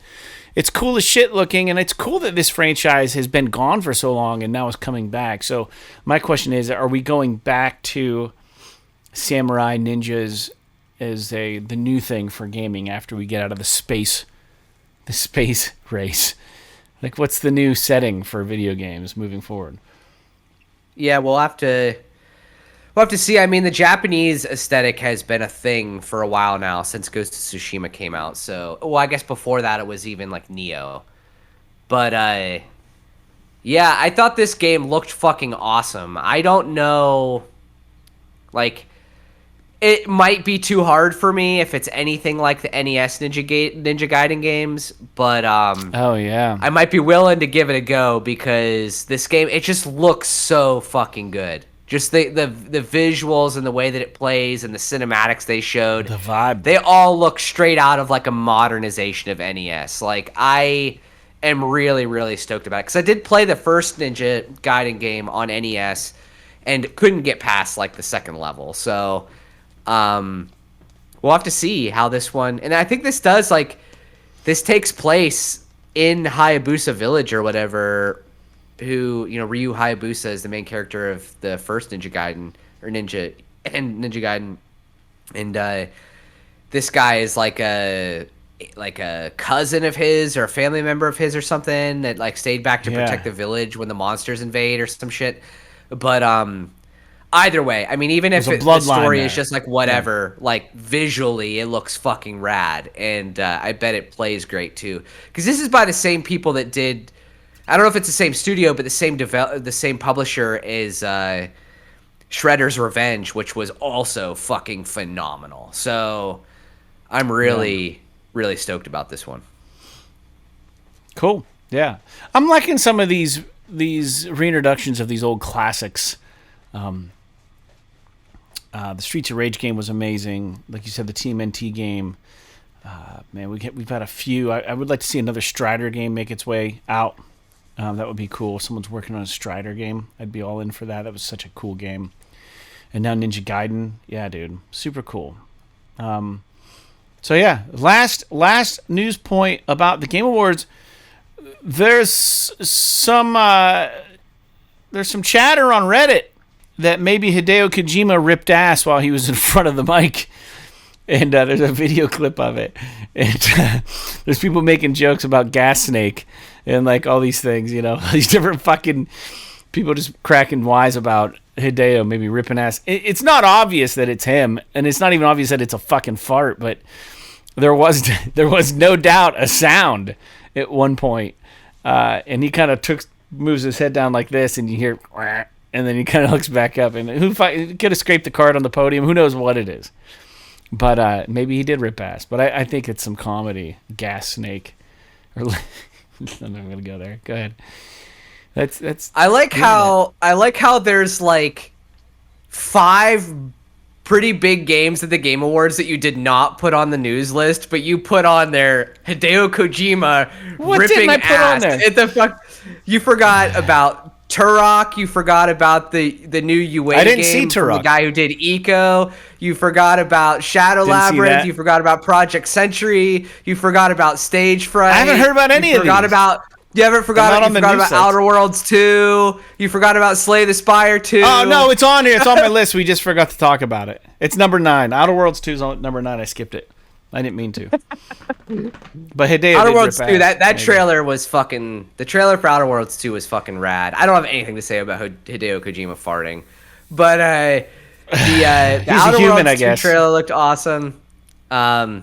it's cool as shit looking, and it's cool that this franchise has been gone for so long and now is coming back. So my question is, are we going back to samurai ninjas as the new thing for gaming after we get out of the space race? Like, what's the new setting for video games moving forward? Yeah, we'll have to We'll have to see. I mean, the Japanese aesthetic has been a thing for a while now since Ghost of Tsushima came out. So, well, I guess before that it was even like Neo. But yeah, I thought this game looked fucking awesome. I don't know, like, it might be too hard for me if it's anything like the NES Ninja Gaiden games, but oh yeah, I might be willing to give it a go because this game, it just looks so fucking good. Just the visuals and the way that it plays and the cinematics they showed, the vibe, they all look straight out of like a modernization of NES. Like, I am really, really stoked about it because I did play the first Ninja Gaiden game on NES and couldn't get past like the second level. So we'll have to see how this one, and I think this takes place in Hayabusa Village or whatever. Who, you know, Ryu Hayabusa is the main character of the first Ninja Gaiden or Ninja Gaiden, and this guy is like a cousin of his or a family member of his or something that like stayed back to protect the village when the monsters invade or some shit. But either way, I mean, even if the story is just like whatever, like visually it looks fucking rad, and I bet it plays great too. Because this is by the same people that did. I don't know if it's the same studio, but the same publisher is Shredder's Revenge, which was also fucking phenomenal. So I'm really stoked about this one. Cool. Yeah. I'm liking some of these reintroductions of these old classics. The Streets of Rage game was amazing. Like you said, the Team NT game. Man, we've had a few. I would like to see another Strider game make its way out. That would be cool. If someone's working on a Strider game, I'd be all in for that. That was such a cool game. And now Ninja Gaiden. Yeah, dude. Super cool. So yeah, last news point about the Game Awards. There's some chatter on Reddit that maybe Hideo Kojima ripped ass while he was in front of the mic. And there's a video clip of it. And there's people making jokes about Gas Snake and like all these things, you know, these different fucking people just cracking wise about Hideo maybe ripping ass. It's not obvious that it's him, and it's not even obvious that it's a fucking fart, but there was no doubt a sound at one point. And he kind of moves his head down like this, and you hear, and then he kind of looks back up, and could have scraped the card on the podium. Who knows what it is? But maybe he did rip ass. But I think it's some comedy. Gas Snake. I'm not gonna go there. Go ahead. That's. I like how there's like 5 pretty big games at the Game Awards that you did not put on the news list, but you put on there Hideo Kojima ripping ass. The fuck? You forgot about Turok. You forgot about the new UA game from the guy who did Eco. You forgot about Shadow Labyrinth. You forgot about Project Century. You forgot about Stage Fright. I haven't heard about any of these. You forgot about Outer Worlds 2. You forgot about Slay the Spire 2. Oh, no, it's on here. It's on my list. We just forgot to talk about it. It's number 9. Outer Worlds 2 is on number 9. I skipped it. I didn't mean to. But Hideo Outer Worlds 2, that trailer was fucking... The trailer for Outer Worlds 2 was fucking rad. I don't have anything to say about Hideo Kojima farting. But the Outer Worlds 2 trailer looked awesome. Yeah,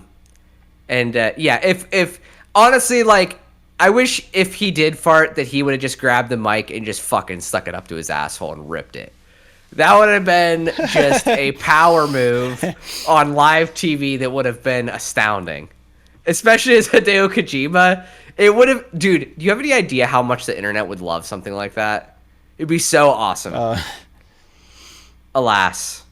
if honestly, like, I wish if he did fart that he would have just grabbed the mic and just fucking stuck it up to his asshole and ripped it. That would have been just a power move on live TV that would have been astounding. Especially as Hideo Kojima. It would have... Dude, do you have any idea how much the internet would love something like that? It'd be so awesome. Alas.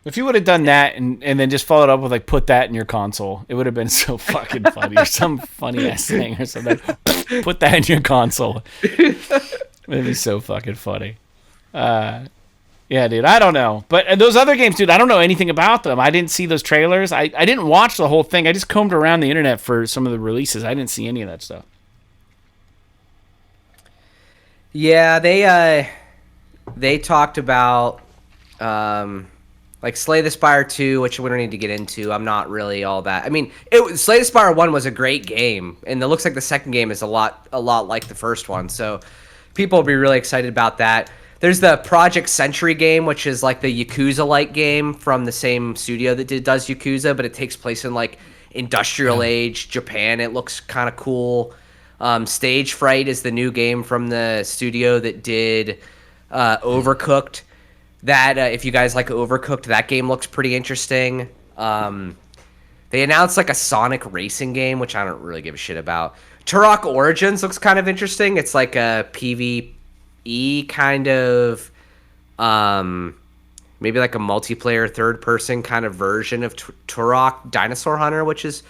If you would have done that and then just followed up with, like, put that in your console, it would have been so fucking funny. Or some funny-ass thing or something. Put that in your console. It'd be so fucking funny. Yeah, dude, I don't know. But those other games, dude, I don't know anything about them. I didn't see those trailers. I didn't watch the whole thing. I just combed around the internet for some of the releases. I didn't see any of that stuff. Yeah, they talked about like Slay the Spire 2, which we don't need to get into. I'm not really all that. I mean, Slay the Spire 1 was a great game, and it looks like the second game is a lot like the first one. So people will be really excited about that. There's the Project Century game, which is like the Yakuza-like game from the same studio that does Yakuza, but it takes place in like industrial age Japan. It looks kind of cool. Stage Fright is the new game from the studio that did Overcooked. That if you guys like Overcooked, that game looks pretty interesting. They announced like a Sonic racing game, which I don't really give a shit about. Turok Origins looks kind of interesting. It's like a PvE kind of, maybe like a multiplayer third-person kind of version of Turok Dinosaur Hunter, which is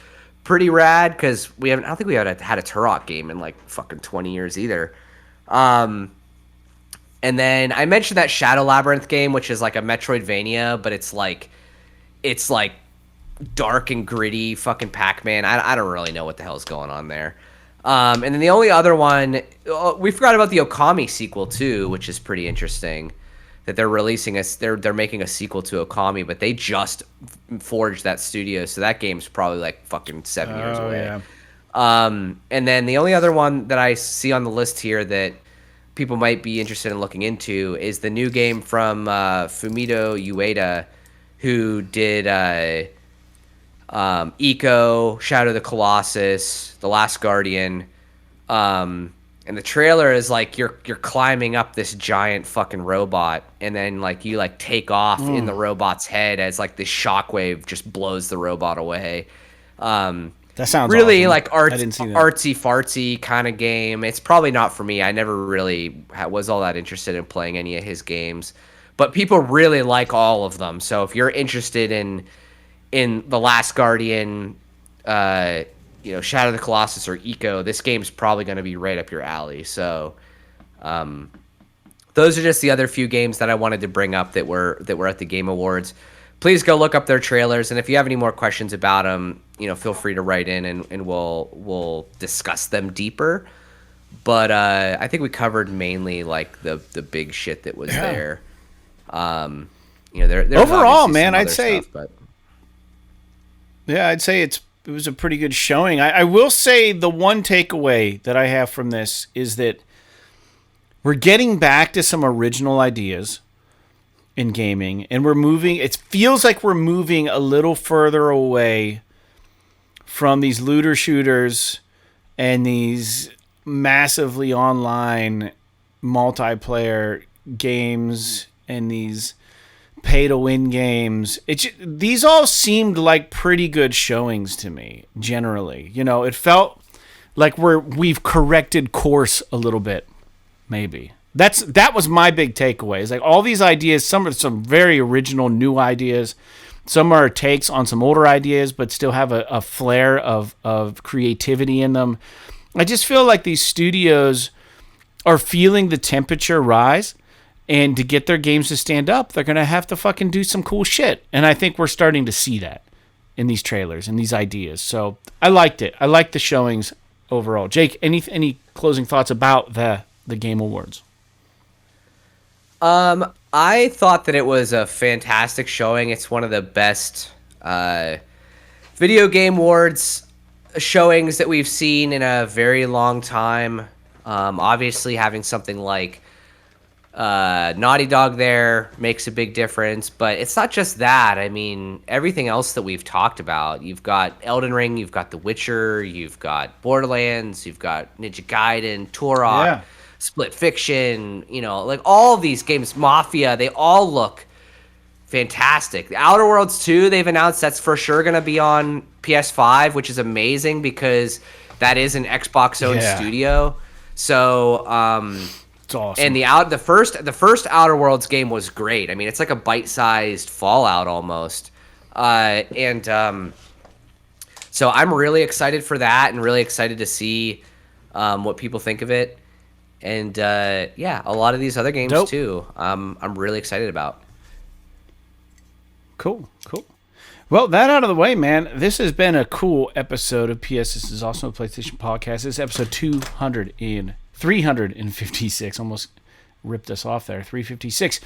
pretty rad because I don't think we had a Turok game in like fucking 20 years either. And then I mentioned that Shadow Labyrinth game, which is like a Metroidvania, but it's like dark and gritty fucking Pac-Man. I don't really know what the hell's going on there. And then the only other one, we forgot about the Okami sequel too, which is pretty interesting. That they're releasing they're making a sequel to Okami, but they just forged that studio, so that game's probably like fucking 7 years away. Yeah. And then the only other one that I see on the list here that people might be interested in looking into is the new game from Fumito Ueda, who did Ico, Shadow of the Colossus, The Last Guardian, and the trailer is like you're climbing up this giant fucking robot, and then like you like take off in the robot's head as like this shockwave just blows the robot away. That sounds really awesome. Like artsy fartsy kind of game. It's probably not for me. I never really was all that interested in playing any of his games, but people really like all of them. So if you're interested in The Last Guardian, Shadow of the Colossus or Ico, this game's probably going to be right up your alley. So, those are just the other few games that I wanted to bring up that were at the Game Awards. Please go look up their trailers, and if you have any more questions about them, feel free to write in, and we'll discuss them deeper. But I think we covered mainly like the big shit that was there. There's overall, man, I'd say. Stuff, but... Yeah, I'd say it was a pretty good showing. I will say the one takeaway that I have from this is that we're getting back to some original ideas in gaming, and it feels like we're moving a little further away from these looter shooters and these massively online multiplayer games and these pay-to-win games. These all seemed like pretty good showings to me, generally. It felt like we've corrected course a little bit, maybe. That was my big takeaway. It's like all these ideas, some are some very original new ideas. Some are takes on some older ideas, but still have a flair of creativity in them. I just feel like these studios are feeling the temperature rise. And to get their games to stand up, they're going to have to fucking do some cool shit. And I think we're starting to see that in these trailers and these ideas. So I liked it. I liked the showings overall. Jake, any closing thoughts about the Game Awards? I thought that it was a fantastic showing. It's one of the best video game awards showings that we've seen in a very long time. Obviously, having something like Naughty Dog there makes a big difference, but it's not just that. I mean, everything else that we've talked about, you've got Elden Ring, you've got The Witcher, you've got Borderlands, you've got Ninja Gaiden, Turok, Split Fiction, like all of these games, Mafia, they all look fantastic. The Outer Worlds 2, they've announced that's for sure going to be on PS5, which is amazing because that is an Xbox-owned studio. So, it's awesome. And the first Outer Worlds game was great. I mean, it's like a bite-sized Fallout almost. So I'm really excited for that and really excited to see what people think of it. And a lot of these other games too. I'm really excited about. Cool. Well, that out of the way, man. This has been a cool episode of PS. This is also a PlayStation podcast. This is episode 356. Almost ripped us off there. 356.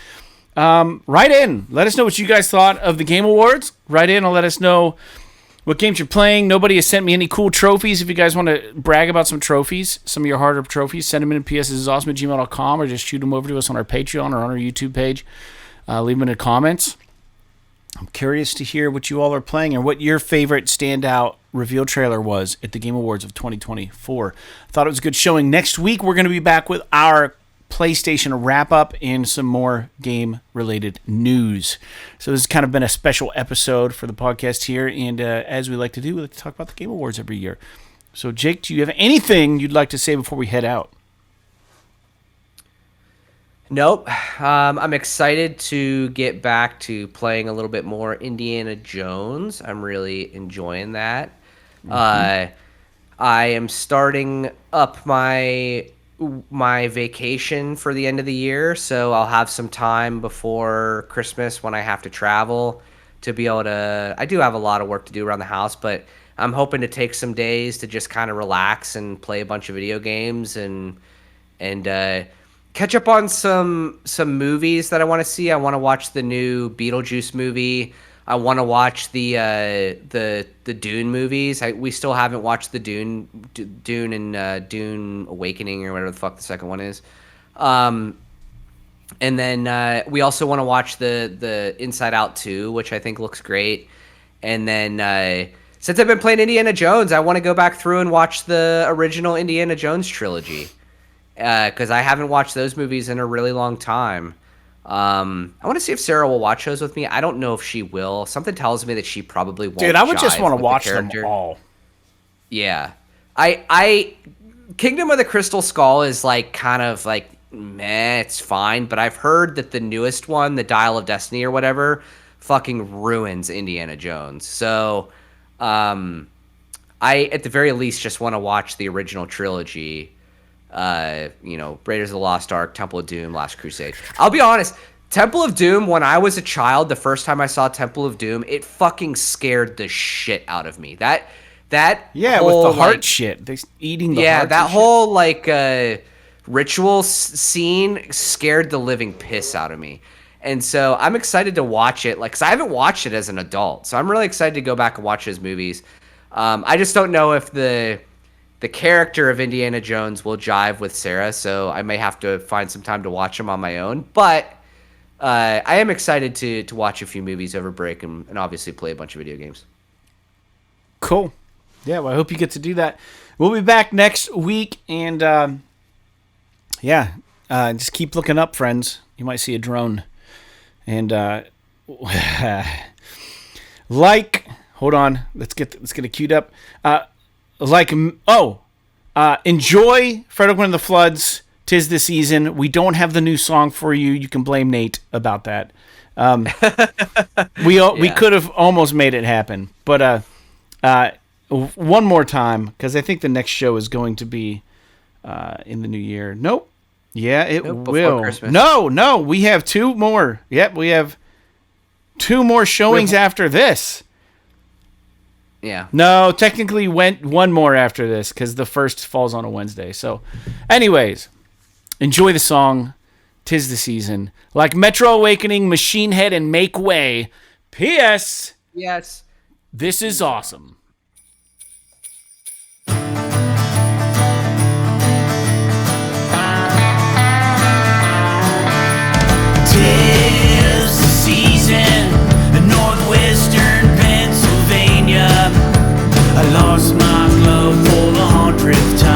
Write in. Let us know what you guys thought of the Game Awards. Write in and let us know what games you're playing. Nobody has sent me any cool trophies. If you guys want to brag about some trophies, some of your harder trophies, send them in at pssawesome@gmail.com or just shoot them over to us on our Patreon or on our YouTube page. Leave them in the comments. I'm curious to hear what you all are playing and what your favorite standout reveal trailer was at the Game Awards of 2024. I thought it was a good showing. Next week, we're going to be back with our PlayStation wrap-up and some more game-related news. So this has kind of been a special episode for the podcast here, and as we like to do, we like to talk about the Game Awards every year. So, Jake, do you have anything you'd like to say before we head out? Nope. I'm excited to get back to playing a little bit more Indiana Jones. I'm really enjoying that. I am starting up my vacation for the end of the year, so I'll have some time before Christmas when I have to travel to be able to. I do have a lot of work to do around the house, but I'm hoping to take some days to just kind of relax and play a bunch of video games and catch up on some movies that I want to see. I want to watch the new Beetlejuice movie. I want to watch the Dune movies. We still haven't watched the Dune and Dune Awakening or whatever the fuck the second one is. And then we also want to watch the Inside Out 2, which I think looks great. And then since I've been playing Indiana Jones, I want to go back through and watch the original Indiana Jones trilogy. Because I haven't watched those movies in a really long time. I want to see if Sarah will watch those with me. I don't know if she will. Something tells me that she probably won't. Dude, I would just want to watch them all. Yeah. I Kingdom of the Crystal Skull is like kind of like meh, it's fine, but I've heard that the newest one, the Dial of Destiny or whatever, fucking ruins Indiana Jones. So, I at the very least just want to watch the original trilogy. Raiders of the Lost Ark, Temple of Doom, Last Crusade. I'll be honest, Temple of Doom, when I was a child, the first time I saw Temple of Doom, it fucking scared the shit out of me. That whole, with the heart shit. They're eating the heart. Yeah, that whole ritual scene scared the living piss out of me. And so I'm excited to watch it, because I haven't watched it as an adult. So I'm really excited to go back and watch those movies. I just don't know if the character of Indiana Jones will jive with Sarah, so I may have to find some time to watch them on my own. But I am excited to watch a few movies over break and obviously play a bunch of video games. Cool. Yeah, well, I hope you get to do that. We'll be back next week, and just keep looking up, friends. You might see a drone. And hold on, let's get it queued up. Enjoy Fred Oakman and the Floods. 'Tis the Season. We don't have the new song for you. You can blame Nate about that. We could have almost made it happen, but one more time, because I think the next show is going to be in the new year. Nope. Yeah, it will. No, we have two more. Yep, we have two more showings after this. Yeah. No, technically went one more after this because the first falls on a Wednesday. So, anyways, enjoy the song. 'Tis the Season. Like Metro Awakening, Machine Head, and Make Way. P.S. Yes. This is awesome. Tis the season in northwestern Pennsylvania. I lost my glove for the 100th time.